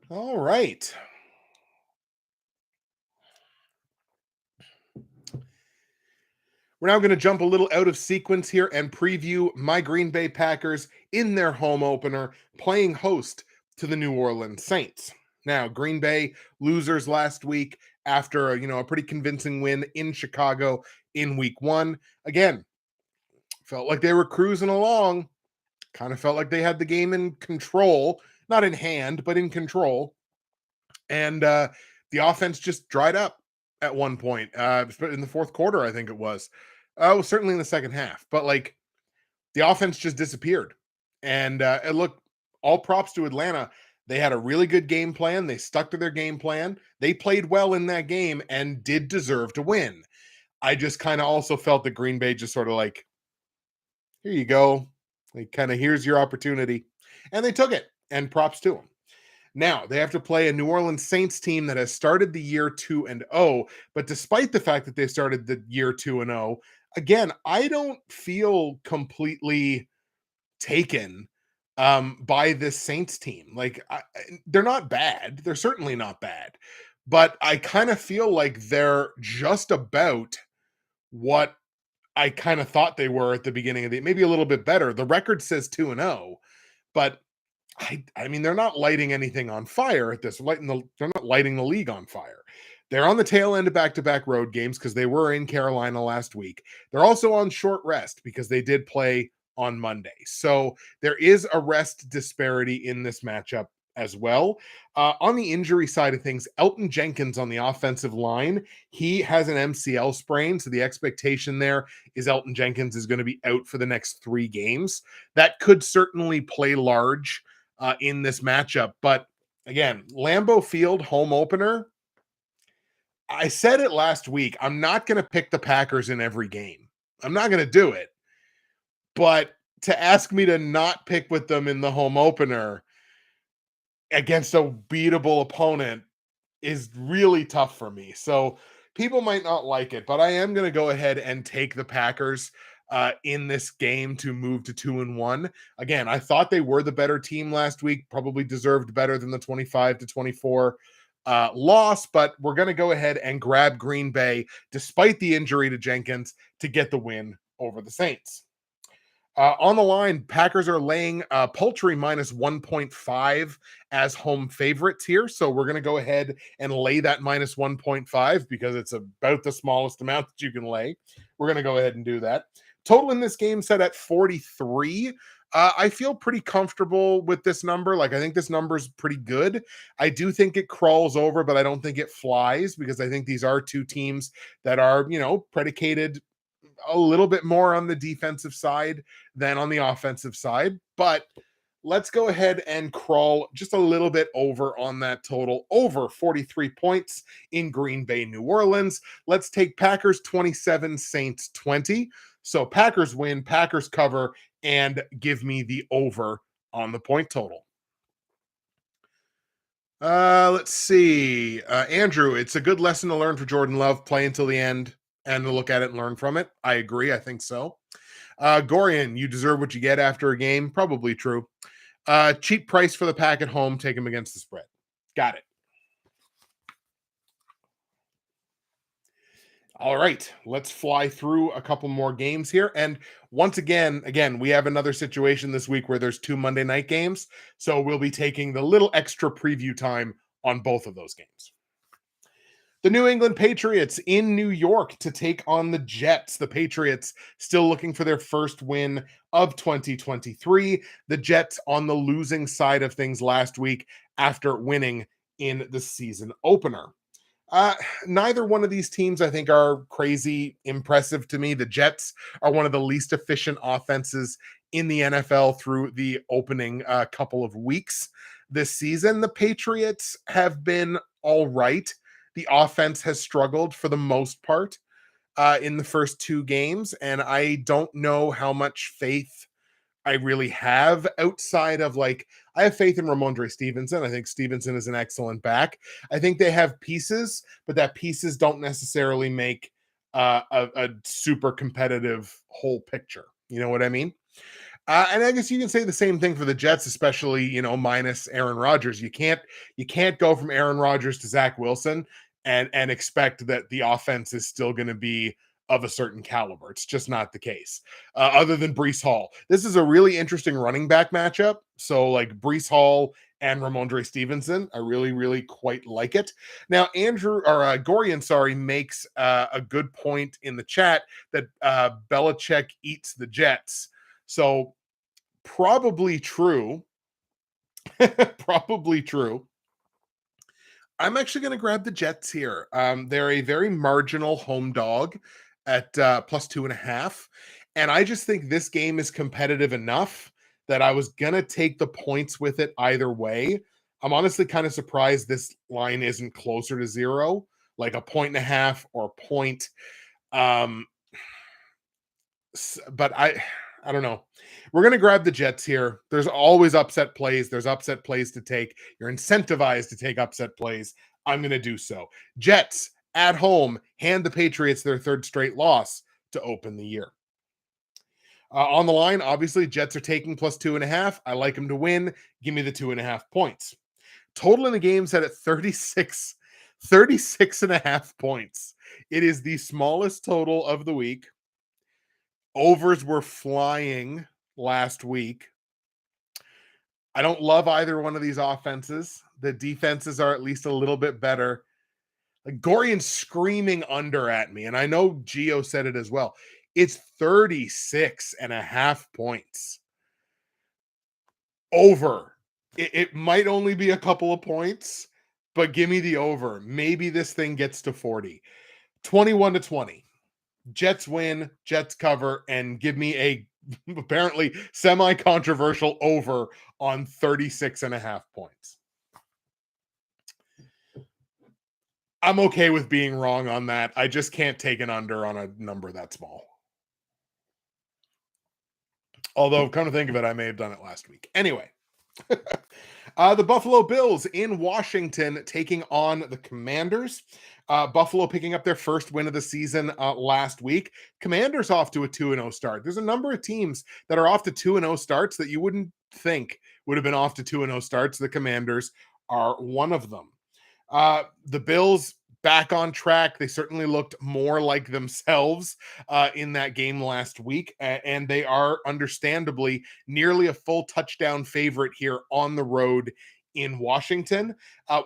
All right. We're now going to jump a little out of sequence here and preview my Green Bay Packers in their home opener, playing host to the New Orleans Saints. Now, Green Bay losers last week after a pretty convincing win in Chicago in week 1. Again, felt like they were cruising along. Kind of felt like they had the game in control, not in hand, but in control. And the offense just dried up at one point in the fourth quarter, I think it was. Certainly in the second half, but like the offense just disappeared. And look, all props to Atlanta. They had a really good game plan. They stuck to their game plan. They played well in that game and did deserve to win. I just kind of also felt that Green Bay just sort of like, here you go. Like, kind of, here's your opportunity. And they took it, and props to them. Now, they have to play a New Orleans Saints team that has started the year 2-0, but despite the fact that they started the year 2-0, again, I don't feel completely taken by this Saints team. Like, they're not bad. They're certainly not bad, but I kind of feel like they're just about what I kind of thought they were at the beginning of the, maybe a little bit better. The record says 2-0, but I mean, they're not lighting anything on fire at this. They're not lighting the league on fire. They're on the tail end of back-to-back road games because they were in Carolina last week. They're also on short rest because they did play on Monday. So there is a rest disparity in this matchup as well. On the injury side of things, Elton Jenkins on the offensive line, he has an MCL sprain. So the expectation there is Elton Jenkins is going to be out for the next 3 games. That could certainly play large in this matchup. But again, Lambeau Field home opener. I said it last week. I'm not going to pick the Packers in every game. I'm not going to do it. But to ask me to not pick with them in the home opener against a beatable opponent is really tough for me. So people might not like it, but I am going to go ahead and take the Packers in this game to move to 2-1. Again, I thought they were the better team last week, probably deserved better than the 25-24 loss, but we're going to go ahead and grab Green Bay despite the injury to Jenkins to get the win over the Saints. On the line, Packers are laying paltry -1.5 as home favorites here. So we're going to go ahead and lay that -1.5 because it's about the smallest amount that you can lay. We're going to go ahead and do that. Total in this game set at 43. I feel pretty comfortable with this number. Like, I think this number is pretty good. I do think it crawls over, but I don't think it flies because I think these are two teams that are, predicated a little bit more on the defensive side than on the offensive side. But let's go ahead and crawl just a little bit over on that total, over 43 points in Green Bay, New Orleans. Let's take Packers 27, Saints 20. So Packers win, Packers cover, and give me the over on the point total. Let's see. Andrew, it's a good lesson to learn for Jordan Love. Play until the end and to look at it and learn from it. I agree. I think so. Gorian, you deserve what you get after a game. Probably true. Cheap price for the pack at home. Take him against the spread. Got it. All right, let's fly through a couple more games here. And once again, we have another situation this week where there's two Monday night games. So we'll be taking the little extra preview time on both of those games. The New England Patriots in New York to take on the Jets. The Patriots still looking for their first win of 2023. The Jets on the losing side of things last week after winning in the season opener. Neither one of these teams, I think, are crazy impressive to me. The Jets are one of the least efficient offenses in the NFL through the opening couple of weeks this season. The Patriots have been all right. The offense has struggled for the most part in the first two games, and I don't know how much faith I really have outside of I have faith in Ramondre Stevenson. I think Stevenson is an excellent back. I think they have pieces, but that pieces don't necessarily make a super competitive whole picture. You know what I mean? And I guess you can say the same thing for the Jets, especially minus Aaron Rodgers. You can't go from Aaron Rodgers to Zach Wilson and expect that the offense is still going to be of a certain caliber. It's just not the case. Other than Breece Hall, this is a really interesting running back matchup. So Breece Hall and Ramondre Stevenson, I really, really quite like it. Now, Gorian, makes a good point in the chat that Belichick eats the Jets. So probably true. Probably true. I'm actually going to grab the Jets here. They're a very marginal home dog at plus 2.5. And I just think this game is competitive enough that I was going to take the points with it either way. I'm honestly kind of surprised this line isn't closer to 0, like a 1.5 or a point. But I don't know. We're going to grab the Jets here. There's always upset plays. There's upset plays to take. You're incentivized to take upset plays. I'm going to do so. Jets at home hand the Patriots their third straight loss to open the year. On the line, obviously, Jets are taking plus 2.5. I like them to win. Give me the 2.5 points. Total in the game set at 36.5 points. It is the smallest total of the week. Overs were flying last week. I don't love either one of these offenses. The defenses are at least a little bit better. Gorian's screaming under at me, and I know Gio said it as well. It's 36.5 points. Over. It might only be a couple of points, but give me the over. Maybe this thing gets to 40. 21-20. Jets win, Jets cover, and give me a apparently semi-controversial over on 36.5 points. I'm okay with being wrong on that. I just can't take an under on a number that small. Although, come to think of it, I may have done it last week. Anyway. The Buffalo Bills in Washington taking on the Commanders. Buffalo picking up their first win of the season last week. Commanders off to a 2-0 start. There's a number of teams that are off to 2-0 starts that you wouldn't think would have been off to 2-0 starts. The Commanders are one of them. The Bills back on track. They certainly looked more like themselves in that game last week, and they are understandably nearly a full touchdown favorite here on the road in Washington.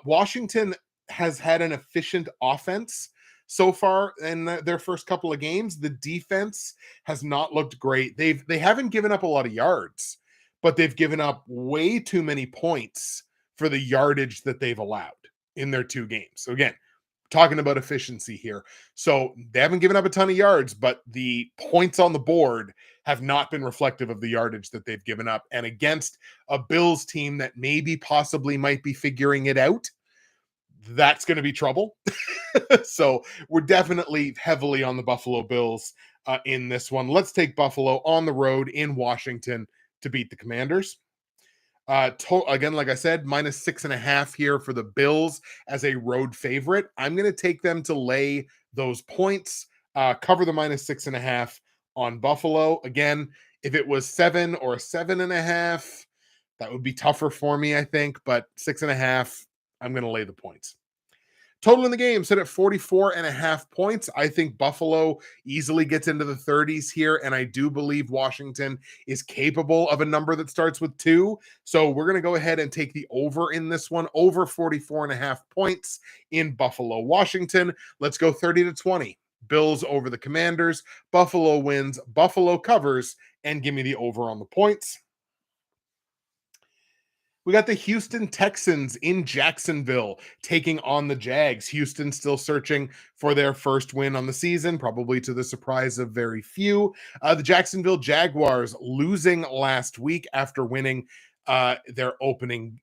Washington has had an efficient offense so far in their first couple of games. The defense has not looked great. They haven't given up a lot of yards, but they've given up way too many points for the yardage that they've allowed in their two games. So again, talking about efficiency here. So they haven't given up a ton of yards, but the points on the board have not been reflective of the yardage that they've given up. And against a Bills team that maybe possibly might be figuring it out, that's going to be trouble. So we're definitely heavily on the Buffalo Bills in this one. Let's take Buffalo on the road in Washington to beat the Commanders. Again, like I said, -6.5 here for the Bills as a road favorite. I'm going to take them to lay those points, cover the -6.5 on Buffalo. Again, if it was 7 or 7.5, that would be tougher for me, I think. But 6.5, I'm going to lay the points. Total in the game set at 44.5 points. I think Buffalo easily gets into the 30s here, and I do believe Washington is capable of a number that starts with 2. So we're going to go ahead and take the over in this one, over 44.5 points in Buffalo, Washington. Let's go 30-20. Bills over the Commanders. Buffalo wins, Buffalo covers, and give me the over on the points. We got the Houston Texans in Jacksonville taking on the Jags. Houston still searching for their first win on the season, probably to the surprise of very few. The Jacksonville Jaguars losing last week after winning their opening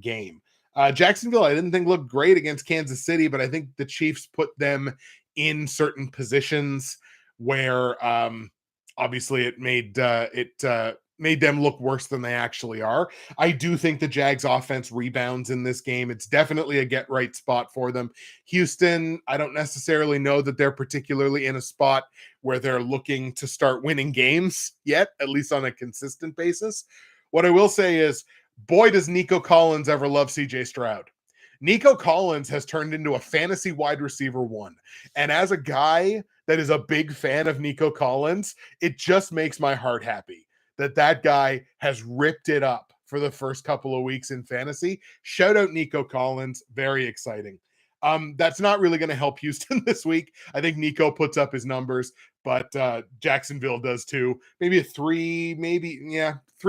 game. Jacksonville, I didn't think looked great against Kansas City, but I think the Chiefs put them in certain positions where obviously it made them look worse than they actually are. I do think the Jags offense rebounds in this game. It's definitely a get right spot for them. Houston, I don't necessarily know that they're particularly in a spot where they're looking to start winning games yet, at least on a consistent basis. What I will say is, boy, does Nico Collins ever love CJ Stroud. Nico Collins has turned into a fantasy wide receiver 1. And as a guy that is a big fan of Nico Collins, it just makes my heart happy that guy has ripped it up for the first couple of weeks in fantasy. Shout out Nico Collins. Very exciting. That's not really going to help Houston this week. I think Nico puts up his numbers, but Jacksonville does too. Maybe a 3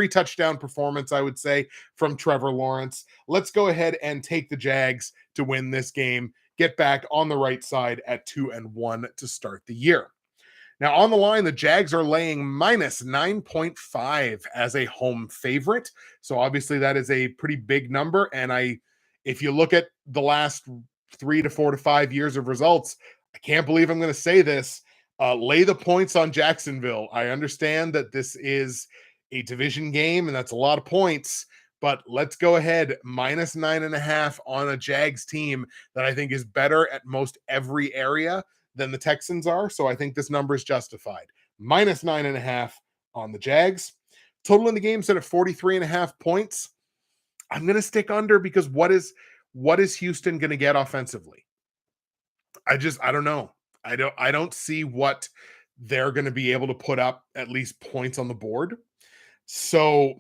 touchdown performance, I would say, from Trevor Lawrence. Let's go ahead and take the Jags to win this game. Get back on the right side at 2-1 to start the year. Now, on the line, the Jags are laying -9.5 as a home favorite. So obviously that is a pretty big number. And if you look at the last 3 to 4 to 5 years of results, I can't believe I'm going to say this. Lay the points on Jacksonville. I understand that this is a division game and that's a lot of points, but let's go ahead. -9.5 on a Jags team that I think is better at most every area than the Texans are. So I think this number is justified. -9.5 on the Jags. Total in the game set at 43.5 points. I'm going to stick under because what is Houston going to get offensively? I don't know. I don't see what they're going to be able to put up at least points on the board. So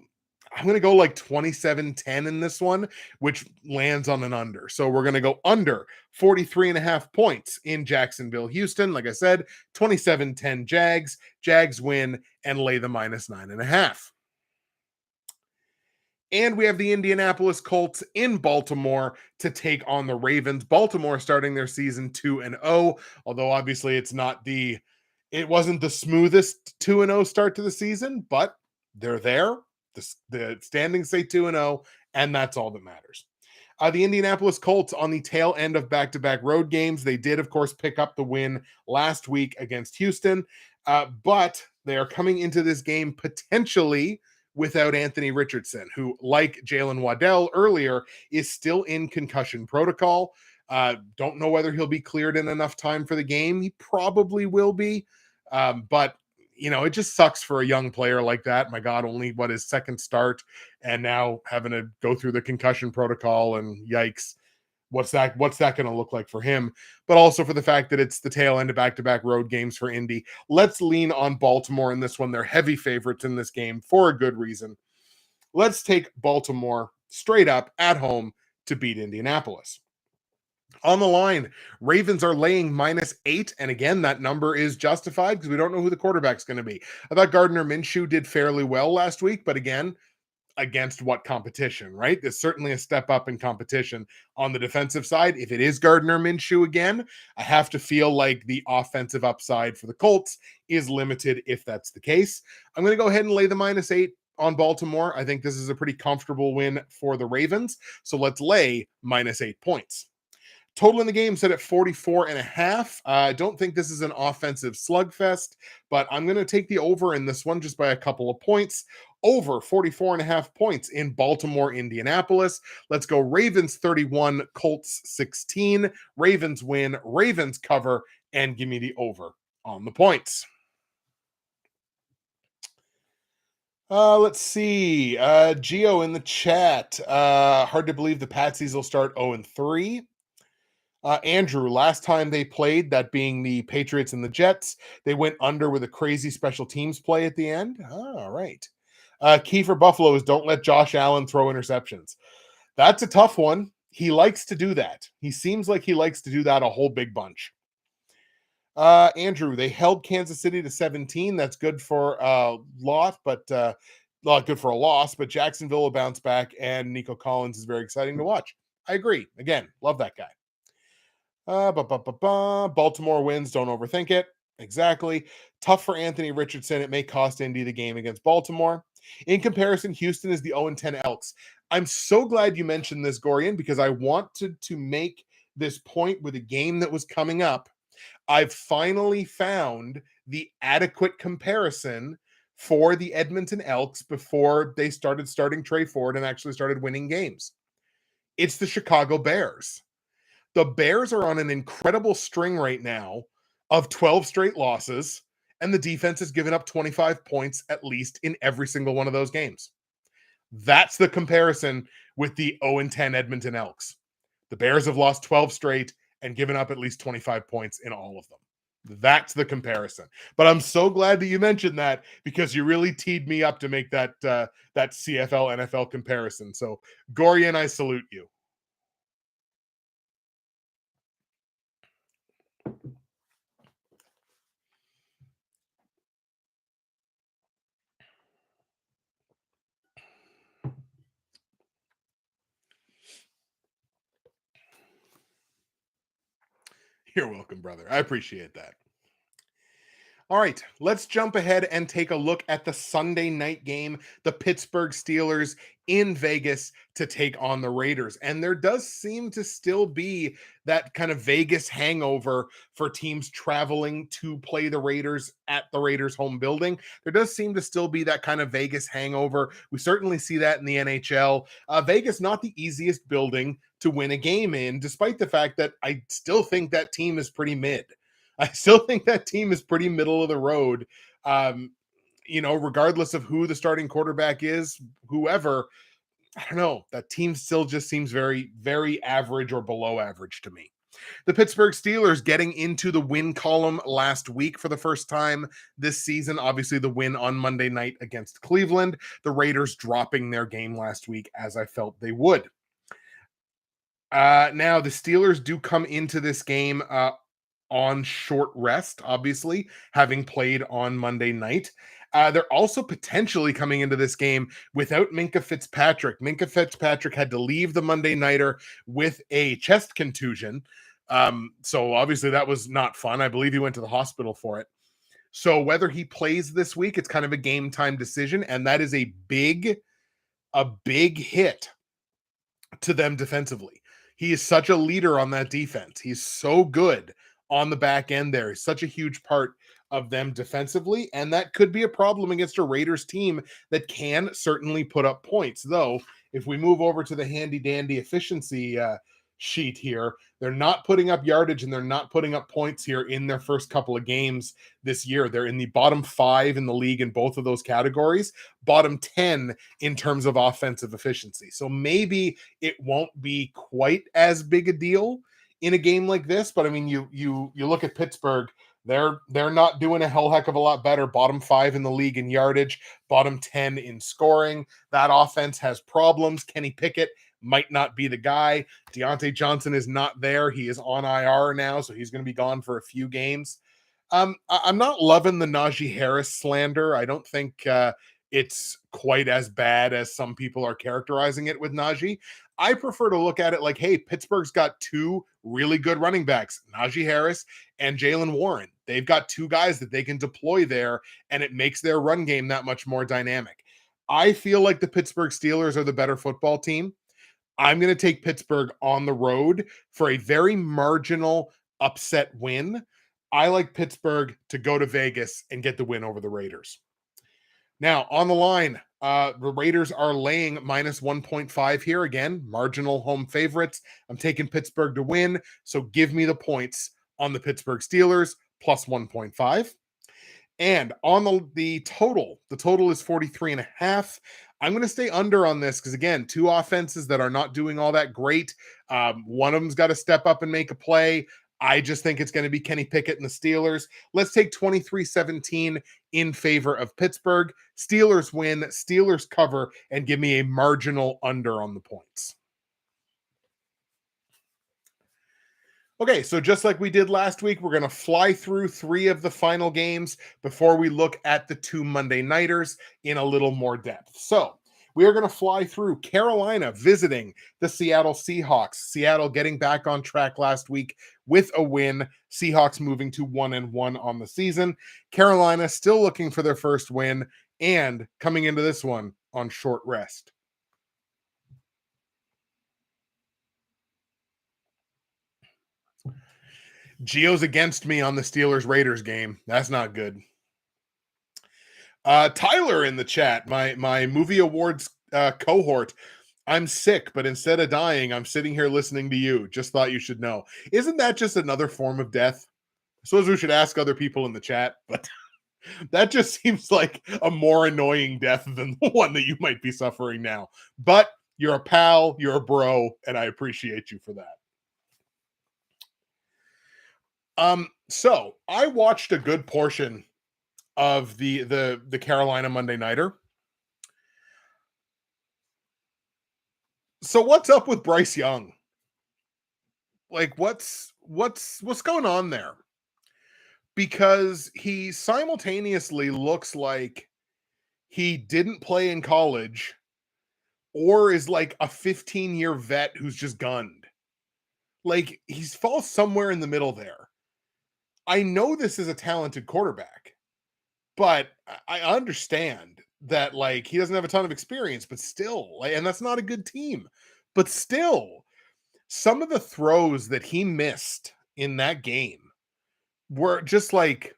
I'm going to go like 27-10 in this one, which lands on an under. So we're going to go under 43.5 points in Jacksonville, Houston. Like I said, 27-10 Jags. Jags win and lay the -9.5. And we have the Indianapolis Colts in Baltimore to take on the Ravens. Baltimore starting their season 2-0, although obviously it wasn't the smoothest 2-0 start to the season, but they're there. The standings say 2-0, and that's all that matters. The Indianapolis Colts on the tail end of back-to-back road games. They did, of course, pick up the win last week against Houston, but they are coming into this game potentially without Anthony Richardson, who, like Jalen Waddell earlier, is still in concussion protocol. Don't know whether he'll be cleared in enough time for the game. He probably will be, but it just sucks for a young player like that. My God, only his second start, and now having to go through the concussion protocol, and yikes, what's that going to look like for him? But also for the fact that it's the tail end of back-to-back road games for Indy. Let's lean on Baltimore in this one. They're heavy favorites in this game for a good reason. Let's take Baltimore straight up at home to beat Indianapolis. On the line, Ravens are laying -8. And again, that number is justified because we don't know who the quarterback's going to be. I thought Gardner Minshew did fairly well last week, but again, against what competition, right? There's certainly a step up in competition on the defensive side. If it is Gardner Minshew again, I have to feel like the offensive upside for the Colts is limited if that's the case. I'm going to go ahead and lay the -8 on Baltimore. I think this is a pretty comfortable win for the Ravens. So let's lay -8 points. Total in the game set at 44.5. I don't think this is an offensive slugfest, but I'm going to take the over in this one just by a couple of points. Over 44.5 points in Baltimore, Indianapolis. Let's go Ravens 31, Colts 16. Ravens win, Ravens cover, and give me the over on the points. Let's see. Geo in the chat. Hard to believe the Patsies will start 0-3. Andrew, last time they played, that being the Patriots and the Jets, they went under with a crazy special teams play at the end. All right. Key for Buffalo is don't let Josh Allen throw interceptions. That's a tough one. He likes to do that. He seems like he likes to do that a whole big bunch. Andrew, they held Kansas City to 17. That's good for a lot, but not good for a loss. But Jacksonville will bounce back, and Nico Collins is very exciting to watch. I agree. Again, love that guy. Baltimore wins. Don't overthink it. Exactly. Tough for Anthony Richardson. It may cost Indy the game against Baltimore. In comparison, Houston is the 0-10 Elks. I'm so glad you mentioned this, Gorian, because I wanted to make this point with a game that was coming up. I've finally found the adequate comparison for the Edmonton Elks before they starting Trey Ford and actually started winning games. It's the Chicago Bears. The Bears are on an incredible string right now of 12 straight losses, and the defense has given up 25 points at least in every single one of those games. That's the comparison with the 0-10 Edmonton Elks. The Bears have lost 12 straight and given up at least 25 points in all of them. That's the comparison. But I'm so glad that you mentioned that because you really teed me up to make that CFL NFL comparison. So Gorian, I salute you. You're welcome, brother. I appreciate that. All right, let's jump ahead and take a look at the Sunday night game, the Pittsburgh Steelers in Vegas to take on the Raiders. And there does seem to still be that kind of Vegas hangover for teams traveling to play the Raiders at the Raiders home building. There does seem to still be that kind of Vegas hangover. We certainly see that in the NHL. Vegas, not the easiest building to win a game in, despite the fact that I still think that team is pretty mid. I still think that team is pretty middle of the road. Regardless of who the starting quarterback is, whoever, I don't know, that team still just seems very, very average or below average to me. The Pittsburgh Steelers getting into the win column last week for the first time this season. Obviously, the win on Monday night against Cleveland. The Raiders dropping their game last week, as I felt they would. Now, the Steelers do come into this game on short rest, obviously, having played on Monday night. They're also potentially coming into this game without Minkah Fitzpatrick. Minkah Fitzpatrick had to leave the Monday nighter with a chest contusion. So obviously that was not fun. I believe he went to the hospital for it. So whether he plays this week, it's kind of a game time decision. And that is a big hit to them defensively. He is such a leader on that defense. He's so good on the back end there. He's such a huge part of them defensively, and that could be a problem against a Raiders team that can certainly put up points. Though, if we move over to the handy-dandy efficiency sheet here, they're not putting up yardage and they're not putting up points here in their first couple of games this year. They're in the bottom 5 in the league in both of those categories, bottom 10 in terms of offensive efficiency. So maybe it won't be quite as big a deal in a game like this, but I mean, you look at Pittsburgh, they're not doing a hell heck of a lot better. Bottom 5 in the league in yardage, bottom 10 in scoring. That offense has problems. Kenny Pickett might not be the guy. Deontay Johnson is not there. He is on IR now, so he's going to be gone for a few games. I'm not loving the Najee Harris slander. I don't think it's quite as bad as some people are characterizing it with Najee. I prefer to look at it like, hey, Pittsburgh's got 2 really good running backs, Najee Harris and Jaylen Warren. They've got 2 guys that they can deploy there, and it makes their run game that much more dynamic. I feel like the Pittsburgh Steelers are the better football team. I'm going to take Pittsburgh on the road for a very marginal upset win. I like Pittsburgh to go to Vegas and get the win over the Raiders. Now, on the line, the Raiders are laying minus 1.5 here. Again, marginal home favorites. I'm taking Pittsburgh to win, so give me the points on the Pittsburgh Steelers, plus 1.5. And on the total is 43 and a half. I'm going to stay under on this because, again, two offenses that are not doing all that great. One of them's got to step up and make a play. I just think it's going to be Kenny Pickett and the Steelers. Let's take 23-17 in favor of Pittsburgh. Steelers win, Steelers cover, and give me a marginal under on the points. Okay, so just like we did last week, we're going to fly through 3 of the final games before we look at the 2 Monday nighters in a little more depth. So we are going to fly through Carolina visiting the Seattle Seahawks. Seattle getting back on track last week with a win. Seahawks moving to 1-1 on the season. Carolina still looking for their first win and coming into this one on short rest. Gio's against me on the Steelers-Raiders game. That's not good. Tyler in the chat, my movie awards cohort. I'm sick, but instead of dying, I'm sitting here listening to you. Just thought you should know. Isn't that just another form of death? I suppose we should ask other people in the chat, but that just seems like a more annoying death than the one that you might be suffering now. But you're a pal, you're a bro, and I appreciate you for that. So I watched a good portion of the Carolina Monday Nighter. So what's up with Bryce Young? Like what's going on there? Because he simultaneously looks like he didn't play in college or is like a 15-year vet who's just gunned. Like he falls somewhere in the middle there. I know this is a talented quarterback, but I understand that like he doesn't have a ton of experience, but still, like, and that's not a good team. But still, some of the throws that he missed in that game were just like,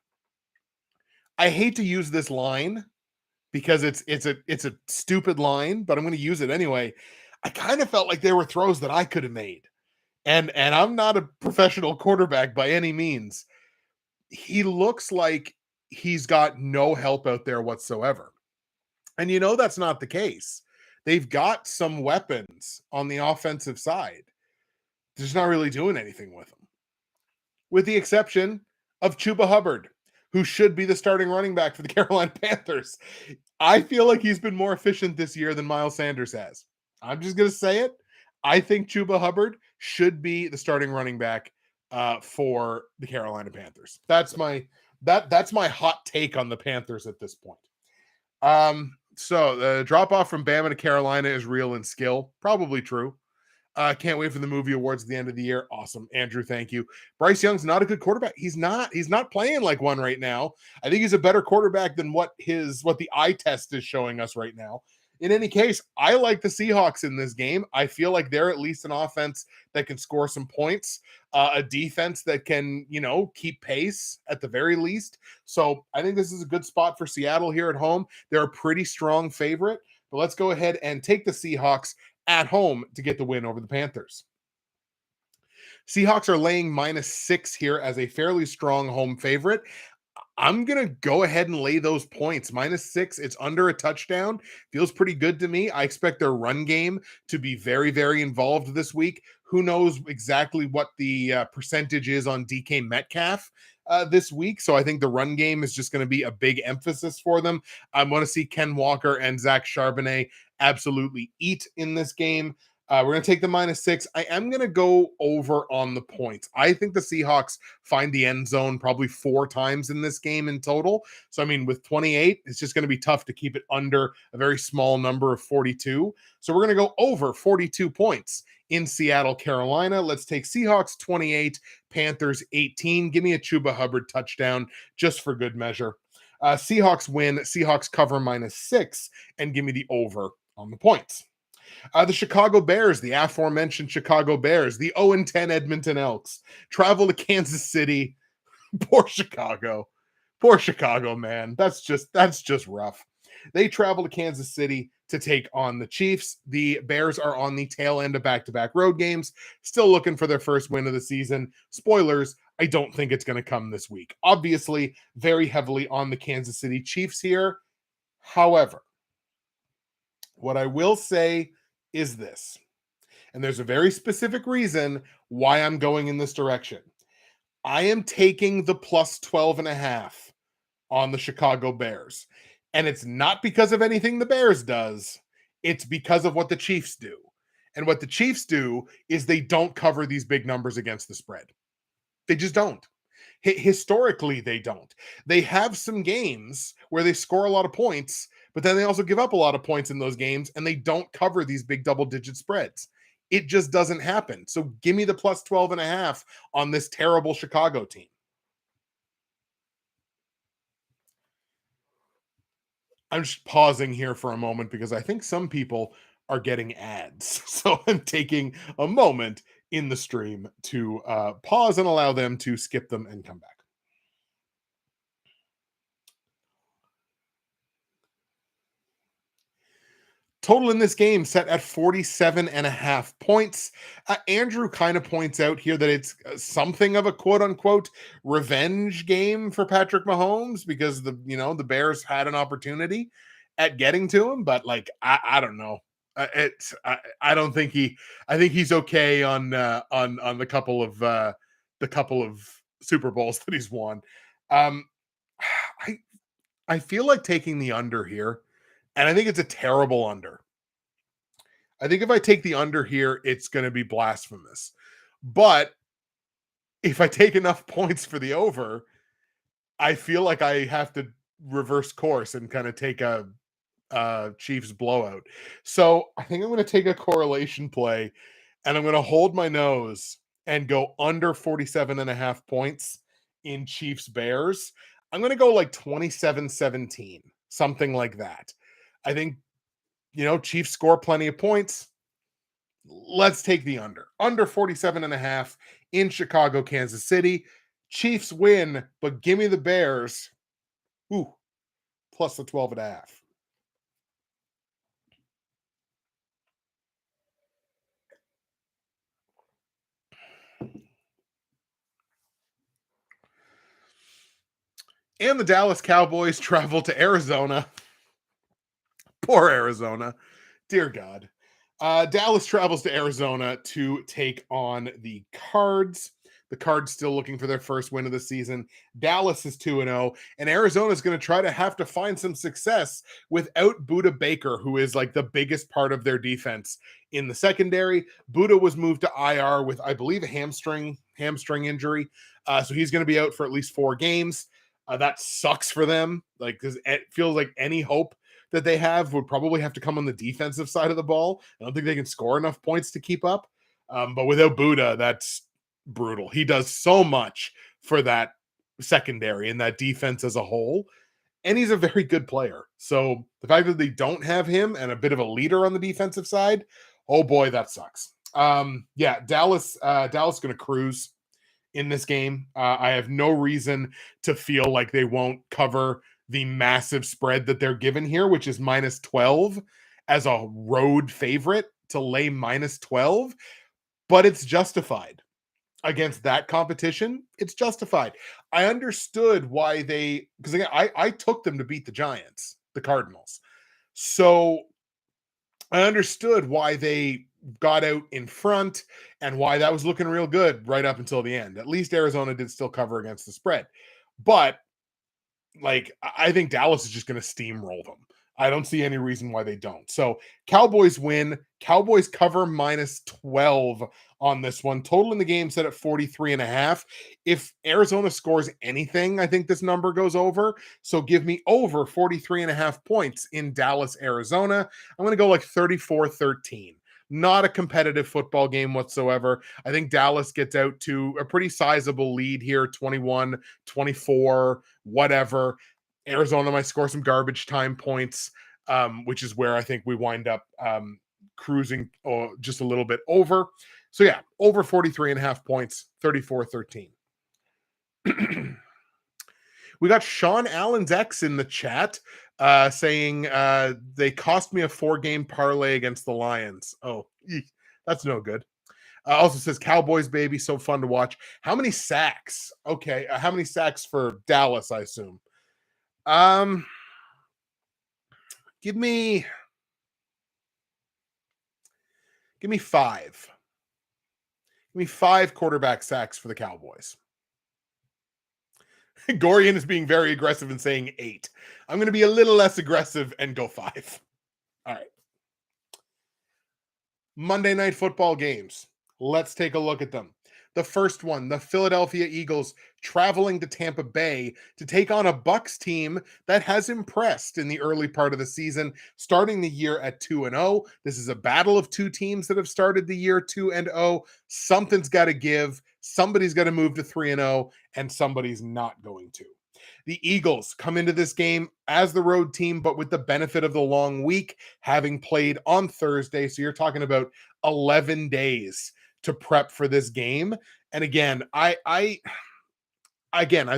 I hate to use this line because it's a stupid line, but I'm going to use it anyway. I kind of felt like there were throws that I could have made. And I'm not a professional quarterback by any means. He looks like he's got no help out there whatsoever. And you know that's not the case. They've got some weapons on the offensive side. They're just not really doing anything with them. With the exception of Chubb Hubbard, who should be the starting running back for the Carolina Panthers. I feel like he's been more efficient this year than Miles Sanders has. I'm just going to say it. I think Chubb Hubbard should be the starting running back for the Carolina Panthers. That's my hot take on the Panthers at this point. So the drop off from Bama to Carolina is real in skill. Probably true. Can't wait for the movie awards at the end of the year. Awesome. Andrew, thank you. Bryce Young's not a good quarterback. He's not playing like one right now. I think he's a better quarterback than what the eye test is showing us right now. In any case, I like the Seahawks in this game. I feel like they're at least an offense that can score some points, a defense that can, keep pace at the very least. So I think this is a good spot for Seattle here at home. They're a pretty strong favorite, but let's go ahead and take the Seahawks at home to get the win over the Panthers. Seahawks are laying -6 here as a fairly strong home favorite. I'm going to go ahead and lay those points. -6, it's under a touchdown. Feels pretty good to me. I expect their run game to be very, very involved this week. Who knows exactly what the percentage is on DK Metcalf this week. So I think the run game is just going to be a big emphasis for them. I want to see Ken Walker and Zach Charbonnet absolutely eat in this game. We're going to take the -6. I am going to go over on the points. I think the Seahawks find the end zone probably 4 times in this game in total. So, I mean, with 28, it's just going to be tough to keep it under a very small number of 42. So we're going to go over 42 points in Seattle, Carolina. Let's take Seahawks 28, Panthers 18. Give me a Chubb Hubbard touchdown just for good measure. Seahawks win, Seahawks cover -6, and give me the over on the points. The Chicago Bears, the aforementioned Chicago Bears, the 0-10 Edmonton Elks, travel to Kansas City. Poor Chicago. Poor Chicago, man. That's just rough. They travel to Kansas City to take on the Chiefs. The Bears are on the tail end of back-to-back road games, still looking for their first win of the season. Spoilers, I don't think it's going to come this week. Obviously, very heavily on the Kansas City Chiefs here. However, what I will say is this, and there's a very specific reason why I'm going in this direction. I am taking the plus 12.5 on the Chicago Bears. And it's not because of anything the Bears does. It's because of what the Chiefs do. And what the Chiefs do is they don't cover these big numbers against the spread. They just don't. Historically, they don't. They have some games where they score a lot of points, but then they also give up a lot of points in those games, and they don't cover these big double-digit spreads. It just doesn't happen. So give me the plus 12.5 on this terrible Chicago team. I'm just pausing here for a moment because I think some people are getting ads. So I'm taking a moment in the stream to pause and allow them to skip them and come back. Total in this game set at 47.5 points. Andrew kind of points out here that it's something of a quote unquote revenge game for Patrick Mahomes because the Bears had an opportunity at getting to him, but like I don't know. I don't think I think he's okay on the couple of Super Bowls that he's won. Um, I I feel like taking the under here. And I think it's a terrible under. I think if I take the under here, it's going to be blasphemous. But if I take enough points for the over, I feel like I have to reverse course and kind of take a Chiefs blowout. So I think I'm going to take a correlation play and I'm going to hold my nose and go under 47.5 points in Chiefs Bears. I'm going to go like 27-17, something like that. I think, Chiefs score plenty of points. Let's take the under. Under 47.5 in Chicago, Kansas City. Chiefs win, but give me the Bears. Ooh, plus the 12.5. And the Dallas Cowboys travel to Arizona. Poor Arizona. Dear God. Dallas travels to Arizona to take on the Cards. The Cards still looking for their first win of the season. Dallas is 2-0, and Arizona is going to try to have to find some success without Budda Baker, who is like the biggest part of their defense in the secondary. Budda was moved to IR with, I believe, a hamstring injury, so he's going to be out for at least 4 games. That sucks for them, like because it feels like any hope that they have would probably have to come on the defensive side of the ball. I don't think they can score enough points to keep up. But without Budda, that's brutal. He does so much for that secondary and that defense as a whole. And he's a very good player. So the fact that they don't have him and a bit of a leader on the defensive side, oh boy, that sucks. Dallas going to cruise in this game. I have no reason to feel like they won't cover the massive spread that they're given here, which is minus 12 as a road favorite to lay minus 12, but it's justified against that competition. It's justified. I understood why because again, I took them to beat the Giants, the Cardinals. So I understood why they got out in front and why that was looking real good right up until the end. At least Arizona did still cover against the spread. But like, I think Dallas is just going to steamroll them. I don't see any reason why they don't. So Cowboys win. Cowboys cover minus 12 on this one. Total in the game set at 43.5. If Arizona scores anything, I think this number goes over. So give me over 43.5 points in Dallas, Arizona. I'm going to go like 34-13. Not a competitive football game whatsoever. I think Dallas gets out to a pretty sizable lead here, 21, 24, whatever. Arizona might score some garbage time points, which is where I think we wind up cruising just a little bit over. So yeah, over 43.5 points, 34-13. We got Sean Allen's ex in the chat saying they cost me a 4-game parlay against the Lions. Oh, that's no good. Also says Cowboys, baby, so fun to watch. How many sacks? Okay, how many sacks for Dallas, I assume? Give me 5. Give me 5 quarterback sacks for the Cowboys. Gorian is being very aggressive and saying 8. I'm going to be a little less aggressive and go 5. All right. Monday Night Football games. Let's take a look at them. The first one, the Philadelphia Eagles traveling to Tampa Bay to take on a Bucs team that has impressed in the early part of the season, starting the year at 2-0. This is a battle of two teams that have started the year 2-0. Something's got to give. Somebody's got to move to 3-0, and somebody's not going to. The Eagles come into this game as the road team, but with the benefit of the long week, having played on Thursday. So you're talking about 11 days to prep for this game. And again, I've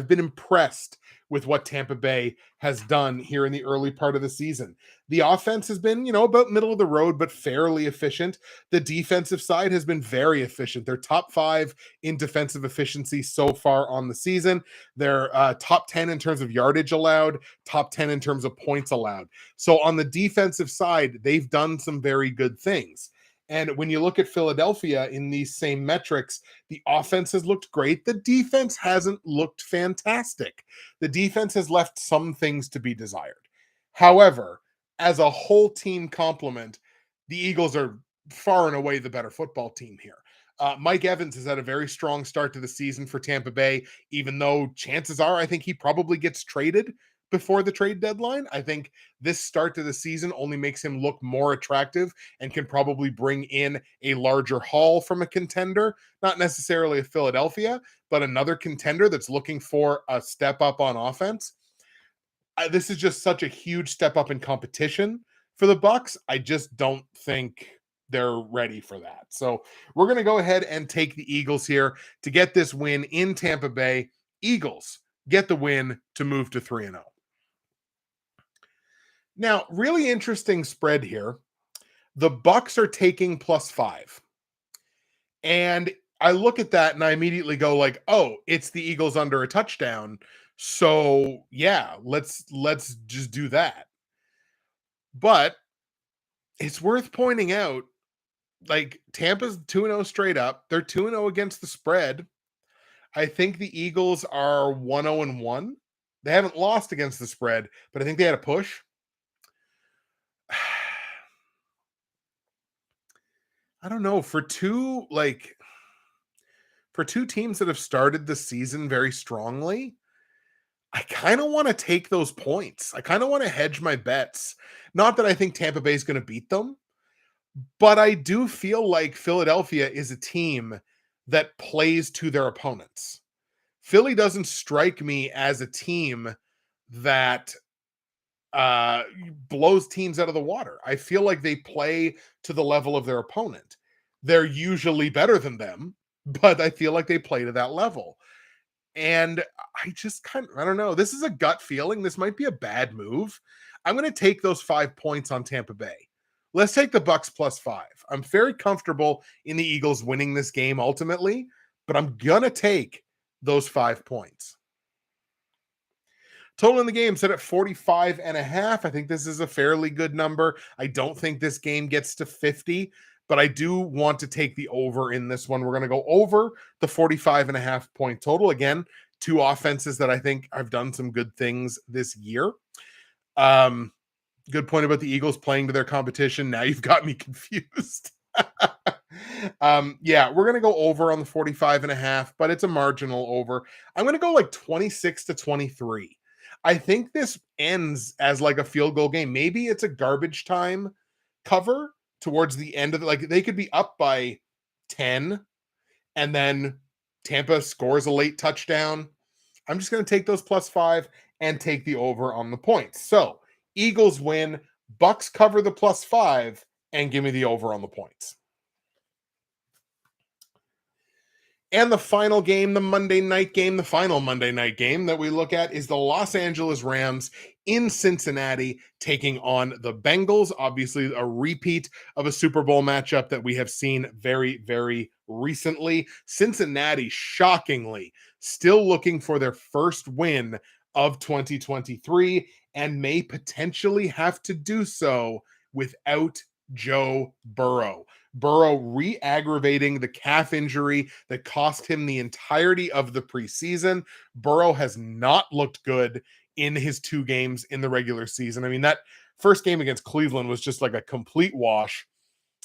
been impressed with what Tampa Bay has done here in the early part of the season. The offense has been, about middle of the road, but fairly efficient. The defensive side has been very efficient. They're top 5 in defensive efficiency so far on the season. They're top 10 in terms of yardage allowed, top 10 in terms of points allowed. So on the defensive side, they've done some very good things. And when you look at Philadelphia in these same metrics, the offense has looked great. The defense hasn't looked fantastic. The defense has left some things to be desired. However, as a whole team complement, the Eagles are far and away the better football team here. Mike Evans has had a very strong start to the season for Tampa Bay, even though chances are I think he probably gets traded before the trade deadline. I think this start to the season only makes him look more attractive and can probably bring in a larger haul from a contender, not necessarily a Philadelphia, but another contender that's looking for a step up on offense. This is just such a huge step up in competition for the Bucs. I just don't think they're ready for that. So we're going to go ahead and take the Eagles here to get this win in Tampa Bay. Eagles get the win to move to 3-0. Now, really interesting spread here. The Bucs are taking +5. And I look at that and I immediately go like, oh, it's the Eagles under a touchdown. So yeah, let's just do that. But it's worth pointing out, like, Tampa's 2-0 straight up. They're 2-0 against the spread. I think the Eagles are 1-0-1. They haven't lost against the spread, but I think they had a push. I don't know, for two teams that have started the season very strongly, I kind of want to take those points. I kind of want to hedge my bets. Not that I think Tampa Bay is going to beat them, but I do feel like Philadelphia is a team that plays to their opponents. Philly doesn't strike me as a team that blows teams out of the water. I feel like they play to the level of their opponent. They're usually better than them, but I feel like they play to that level. And I just I don't know. This is a gut feeling. This might be a bad move. I'm going to take those 5 points on Tampa Bay. Let's take the Bucs +5. I'm very comfortable in the Eagles winning this game ultimately, but I'm going to take those 5 points. Total in the game set at 45.5. I think this is a fairly good number. I don't think this game gets to 50, but I do want to take the over in this one. We're going to go over the 45.5 point total. Again, two offenses that I think have done some good things this year. Good point about the Eagles playing to their competition. Now you've got me confused. Yeah, we're going to go over on the 45.5, but it's a marginal over. I'm going to go like 26-23. I think this ends as like a field goal game. Maybe it's a garbage time cover towards the end of it. Like, they could be up by 10 and then Tampa scores a late touchdown. I'm just going to take those +5 and take the over on the points. So Eagles win, Bucs cover the +5, and give me the over on the points. And the final game, the final Monday night game that we look at is the Los Angeles Rams in Cincinnati taking on the Bengals. Obviously, a repeat of a Super Bowl matchup that we have seen very, very recently. Cincinnati, shockingly, still looking for their first win of 2023 and may potentially have to do so without Joe Burrow. Burrow re-aggravating the calf injury that cost him the entirety of the preseason. Burrow has not looked good in his 2 games in the regular season. I mean, that first game against Cleveland was just like a complete wash.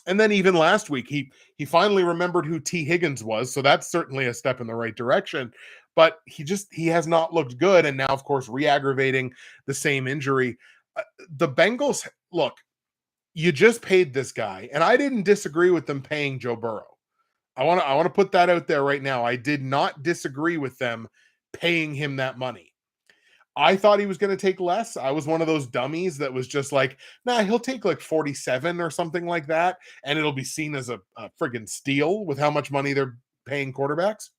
And then even last week, he finally remembered who T. Higgins was. So that's certainly a step in the right direction. But he has not looked good. And now, of course, re-aggravating the same injury. The Bengals, look, you just paid this guy, and I didn't disagree with them paying Joe Burrow. I want to put that out there right now. I did not disagree with them paying him that money. I thought he was going to take less. I was one of those dummies that was just like, nah, he'll take like 47 or something like that, and it'll be seen as a friggin' steal with how much money they're paying quarterbacks.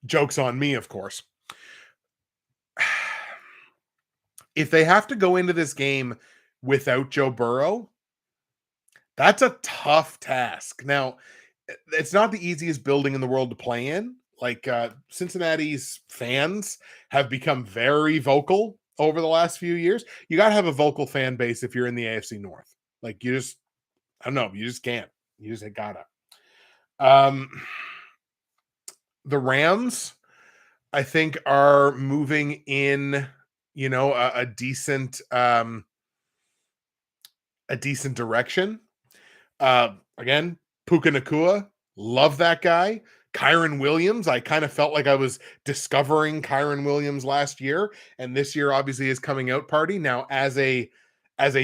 Joke's on me, of course. If they have to go into this game without Joe Burrow, that's a tough task. Now, it's not the easiest building in the world to play in. Like Cincinnati's fans have become very vocal over the last few years. You got to have a vocal fan base if you're in the AFC North. Like you just, I don't know, you just can't. You just gotta. The Rams, I think, are moving in, a decent direction. Again, Puka Nacua, love that guy. Kyron Williams, I kind of felt like I was discovering Kyron Williams last year, and this year obviously his coming out party. Now, as a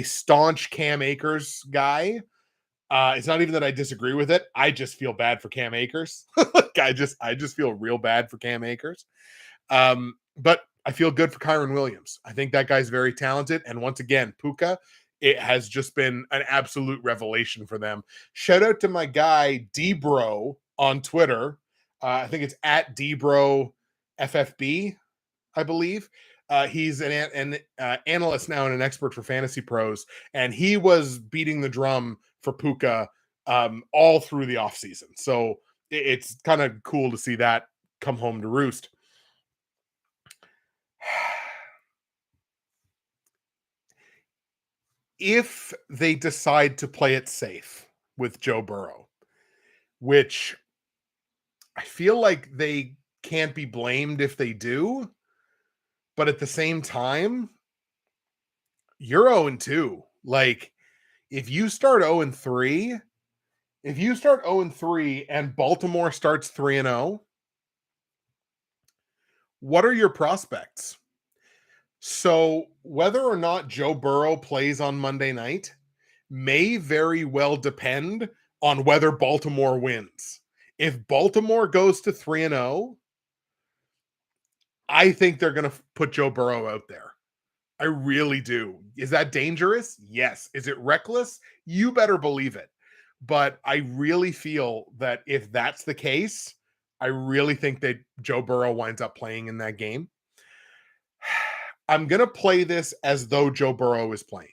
staunch Cam Akers guy, it's not even that I disagree with it. I just feel bad for Cam Akers. Like I just feel real bad for Cam Akers. But I feel good for Kyron Williams. I think that guy's very talented. And once again, Puka, it has just been an absolute revelation for them. Shout out to my guy, Debro, on Twitter. I think it's at Debro FFB, I believe. He's an analyst now and an expert for Fantasy Pros. And he was beating the drum for Puka all through the offseason. So it's kind of cool to see that come home to roost. If they decide to play it safe with Joe Burrow, which I feel like they can't be blamed if they do, but at the same time, you're 0-2. Like, if you start 0-3, and Baltimore starts 3-0, what are your prospects? So whether or not Joe Burrow plays on Monday night may very well depend on whether Baltimore wins. If Baltimore goes to 3-0, I think they're going to put Joe Burrow out there. I really do. Is that dangerous? Yes. Is it reckless? You better believe it. But I really feel that if that's the case, I really think that Joe Burrow winds up playing in that game. I'm going to play this as though Joe Burrow is playing.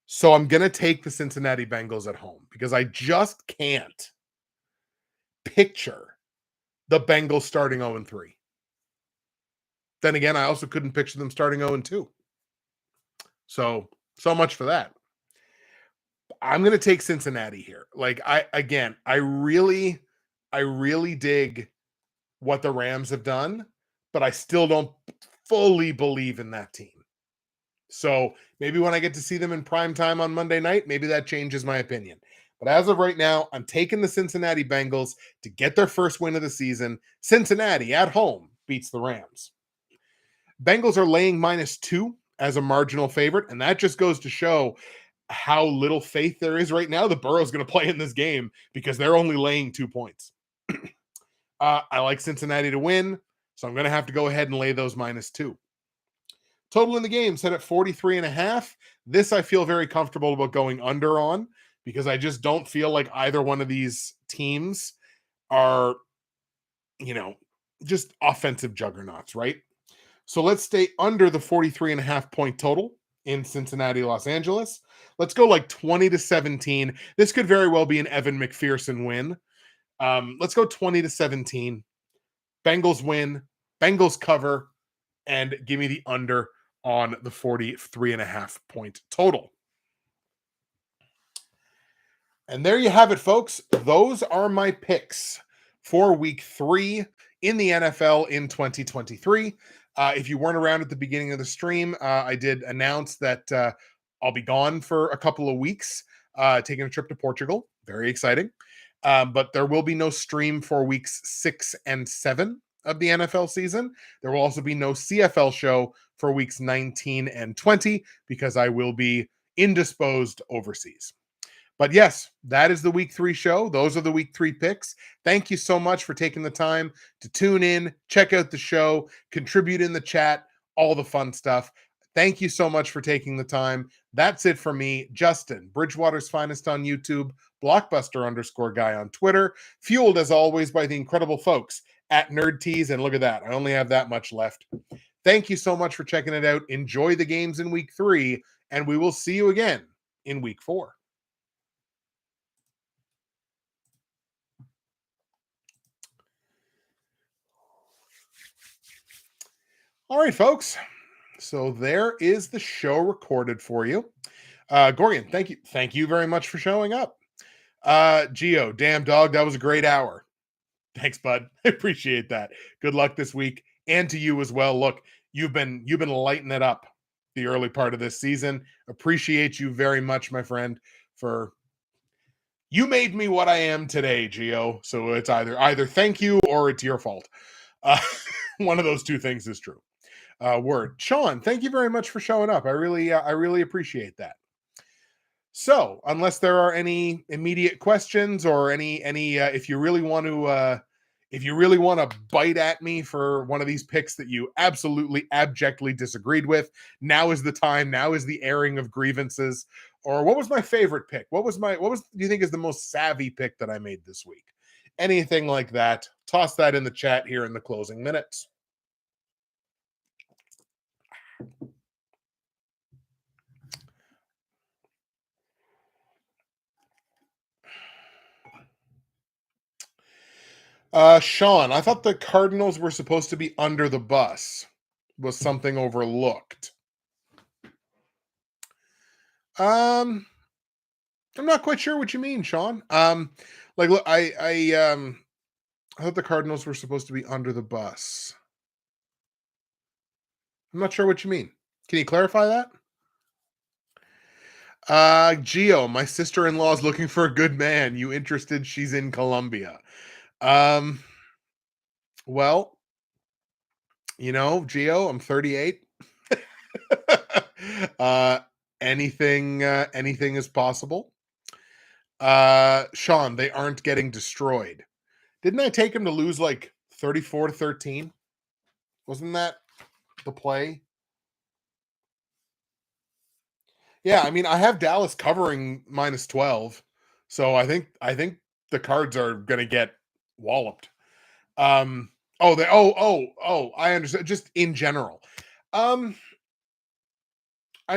So I'm going to take the Cincinnati Bengals at home because I just can't picture the Bengals starting 0-3. Then again, I also couldn't picture them starting 0-2. So much for that. I'm going to take Cincinnati here. Like I really dig what the Rams have done, but I still don't fully believe in that team. So maybe when I get to see them in prime time on Monday night, maybe that changes my opinion. But as of right now, I'm taking the Cincinnati Bengals to get their first win of the season. Cincinnati at home beats the Rams. Bengals are laying -2 as a marginal favorite, and that just goes to show how little faith there is right now that Burrow's going to play in this game because they're only laying 2 points. I like Cincinnati to win, so I'm going to have to go ahead and lay those -2. Total in the game set at 43.5. This I feel very comfortable about going under on because I just don't feel like either one of these teams are, you know, just offensive juggernauts, right? So let's stay under the 43.5 point total in Cincinnati, Los Angeles. Let's go like 20-17. This could very well be an Evan McPherson win. Let's go 20-17. Bengals win, Bengals cover, and give me the under on the 43.5 point total. And there you have it, folks. Those are my picks for week 3 in the NFL in 2023. If you weren't around at the beginning of the stream, I did announce that I'll be gone for a couple of weeks, taking a trip to Portugal. Very exciting. But there will be no stream for weeks 6 and 7 of the NFL season. There will also be no CFL show for weeks 19 and 20 because I will be indisposed overseas. But yes, that is the week 3 show. Those are the week 3 picks. Thank you so much for taking the time to tune in, check out the show, contribute in the chat, all the fun stuff. Thank you so much for taking the time. That's it for me, Justin, Bridgewater's Finest on YouTube, Blockbuster_guy on Twitter, fueled as always by the incredible folks at Nerd Tees. And look at that, I only have that much left. Thank you so much for checking it out. Enjoy the games in week 3, and we will see you again in week 4. All right, folks. So there is the show recorded for you. Gorgon, thank you. Thank you very much for showing up. Geo, damn dog, that was a great hour. Thanks, bud. I appreciate that. Good luck this week, and to you as well. Look, you've been lighting it up the early part of this season. Appreciate you very much, my friend, for you made me what I am today, Geo. So it's either thank you or it's your fault. One of those two things is true. Word. Sean, thank you very much for showing up. I really appreciate that. So, unless there are any immediate questions or any if you really want to bite at me for one of these picks that you absolutely abjectly disagreed with, now is the time. Now is the airing of grievances. Or what was my favorite pick? What do you think is the most savvy pick that I made this week? Anything like that, toss that in the chat here in the closing minutes. Sean, I thought the Cardinals were supposed to be under the bus. Was something overlooked? I'm not quite sure what you mean, Sean. Like, look, I thought the Cardinals were supposed to be under the bus. I'm not sure what you mean. Can you clarify that? Geo, my sister-in-law is looking for a good man. You interested? She's in Colombia. Well, Geo, I'm 38. Anything is possible. Sean, they aren't getting destroyed. Didn't I take him to lose like 34-13? Wasn't that the play? Yeah, I mean, I have Dallas covering -12. So I think the Cards are gonna get walloped. I understand. Just in general. I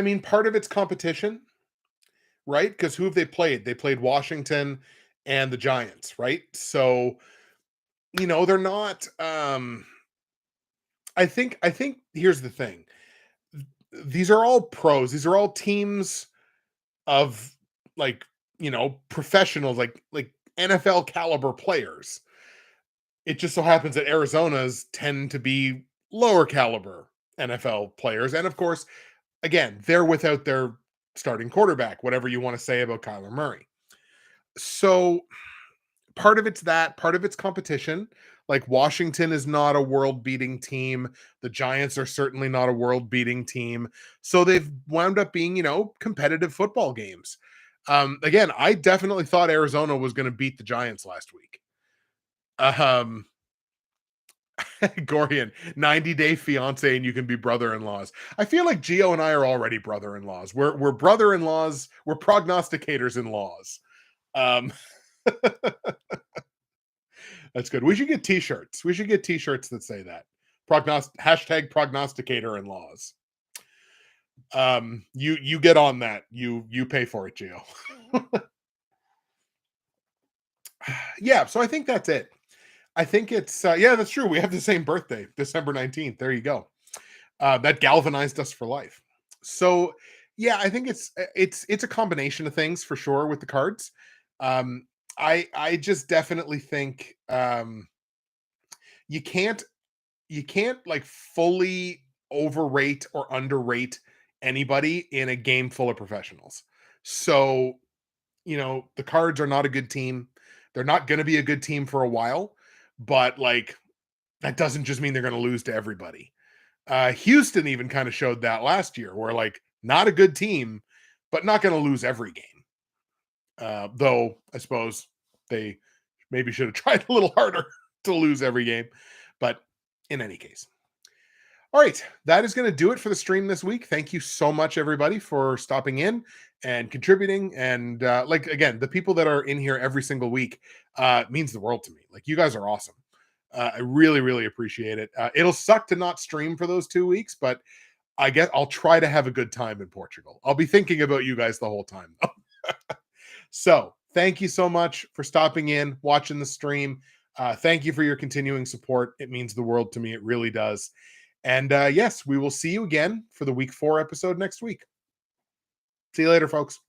mean, part of it's competition, right? Because who have they played? They played Washington and the Giants, right? So, they're not I think here's the thing. These are all pros. These are all teams of professionals, like NFL caliber players. It just so happens that Arizona's tend to be lower caliber NFL players. And of course, again, they're without their starting quarterback, whatever you want to say about Kyler Murray. So part of it's that, part of it's competition. Like Washington is not a world-beating team. The Giants are certainly not a world-beating team. So they've wound up being, competitive football games. Again, I definitely thought Arizona was going to beat the Giants last week. Gorian, 90-day fiance and you can be brother-in-laws. I feel like Gio and I are already brother-in-laws. We're brother-in-laws. We're prognosticators in laws. Um, that's good. We should get t-shirts. We should get t-shirts that say that. Hashtag prognosticator in laws. You get on that. You pay for it, Gio. Yeah, so I think that's it. I think it's yeah, that's true. We have the same birthday, December 19th. There you go. That galvanized us for life. So yeah, I think it's a combination of things for sure with the cards. Um, I just definitely think you can't like fully overrate or underrate anybody in a game full of professionals. So the Cards are not a good team. They're not going to be a good team for a while, but like that doesn't just mean they're going to lose to everybody. Houston even kind of showed that last year, where like not a good team, but not going to lose every game. Though I suppose they maybe should have tried a little harder to lose every game. But in any case. All right, that is going to do it for the stream this week. Thank you so much, everybody, for stopping in and contributing. And like again, the people that are in here every single week means the world to me. Like you guys are awesome. I really, really appreciate it. It'll suck to not stream for those 2 weeks, but I guess I'll try to have a good time in Portugal. I'll be thinking about you guys the whole time. So thank you so much for stopping in, watching the stream. Thank you for your continuing support. It means the world to me. It really does. And yes, we will see you again for the week 4 episode next week. See you later, folks.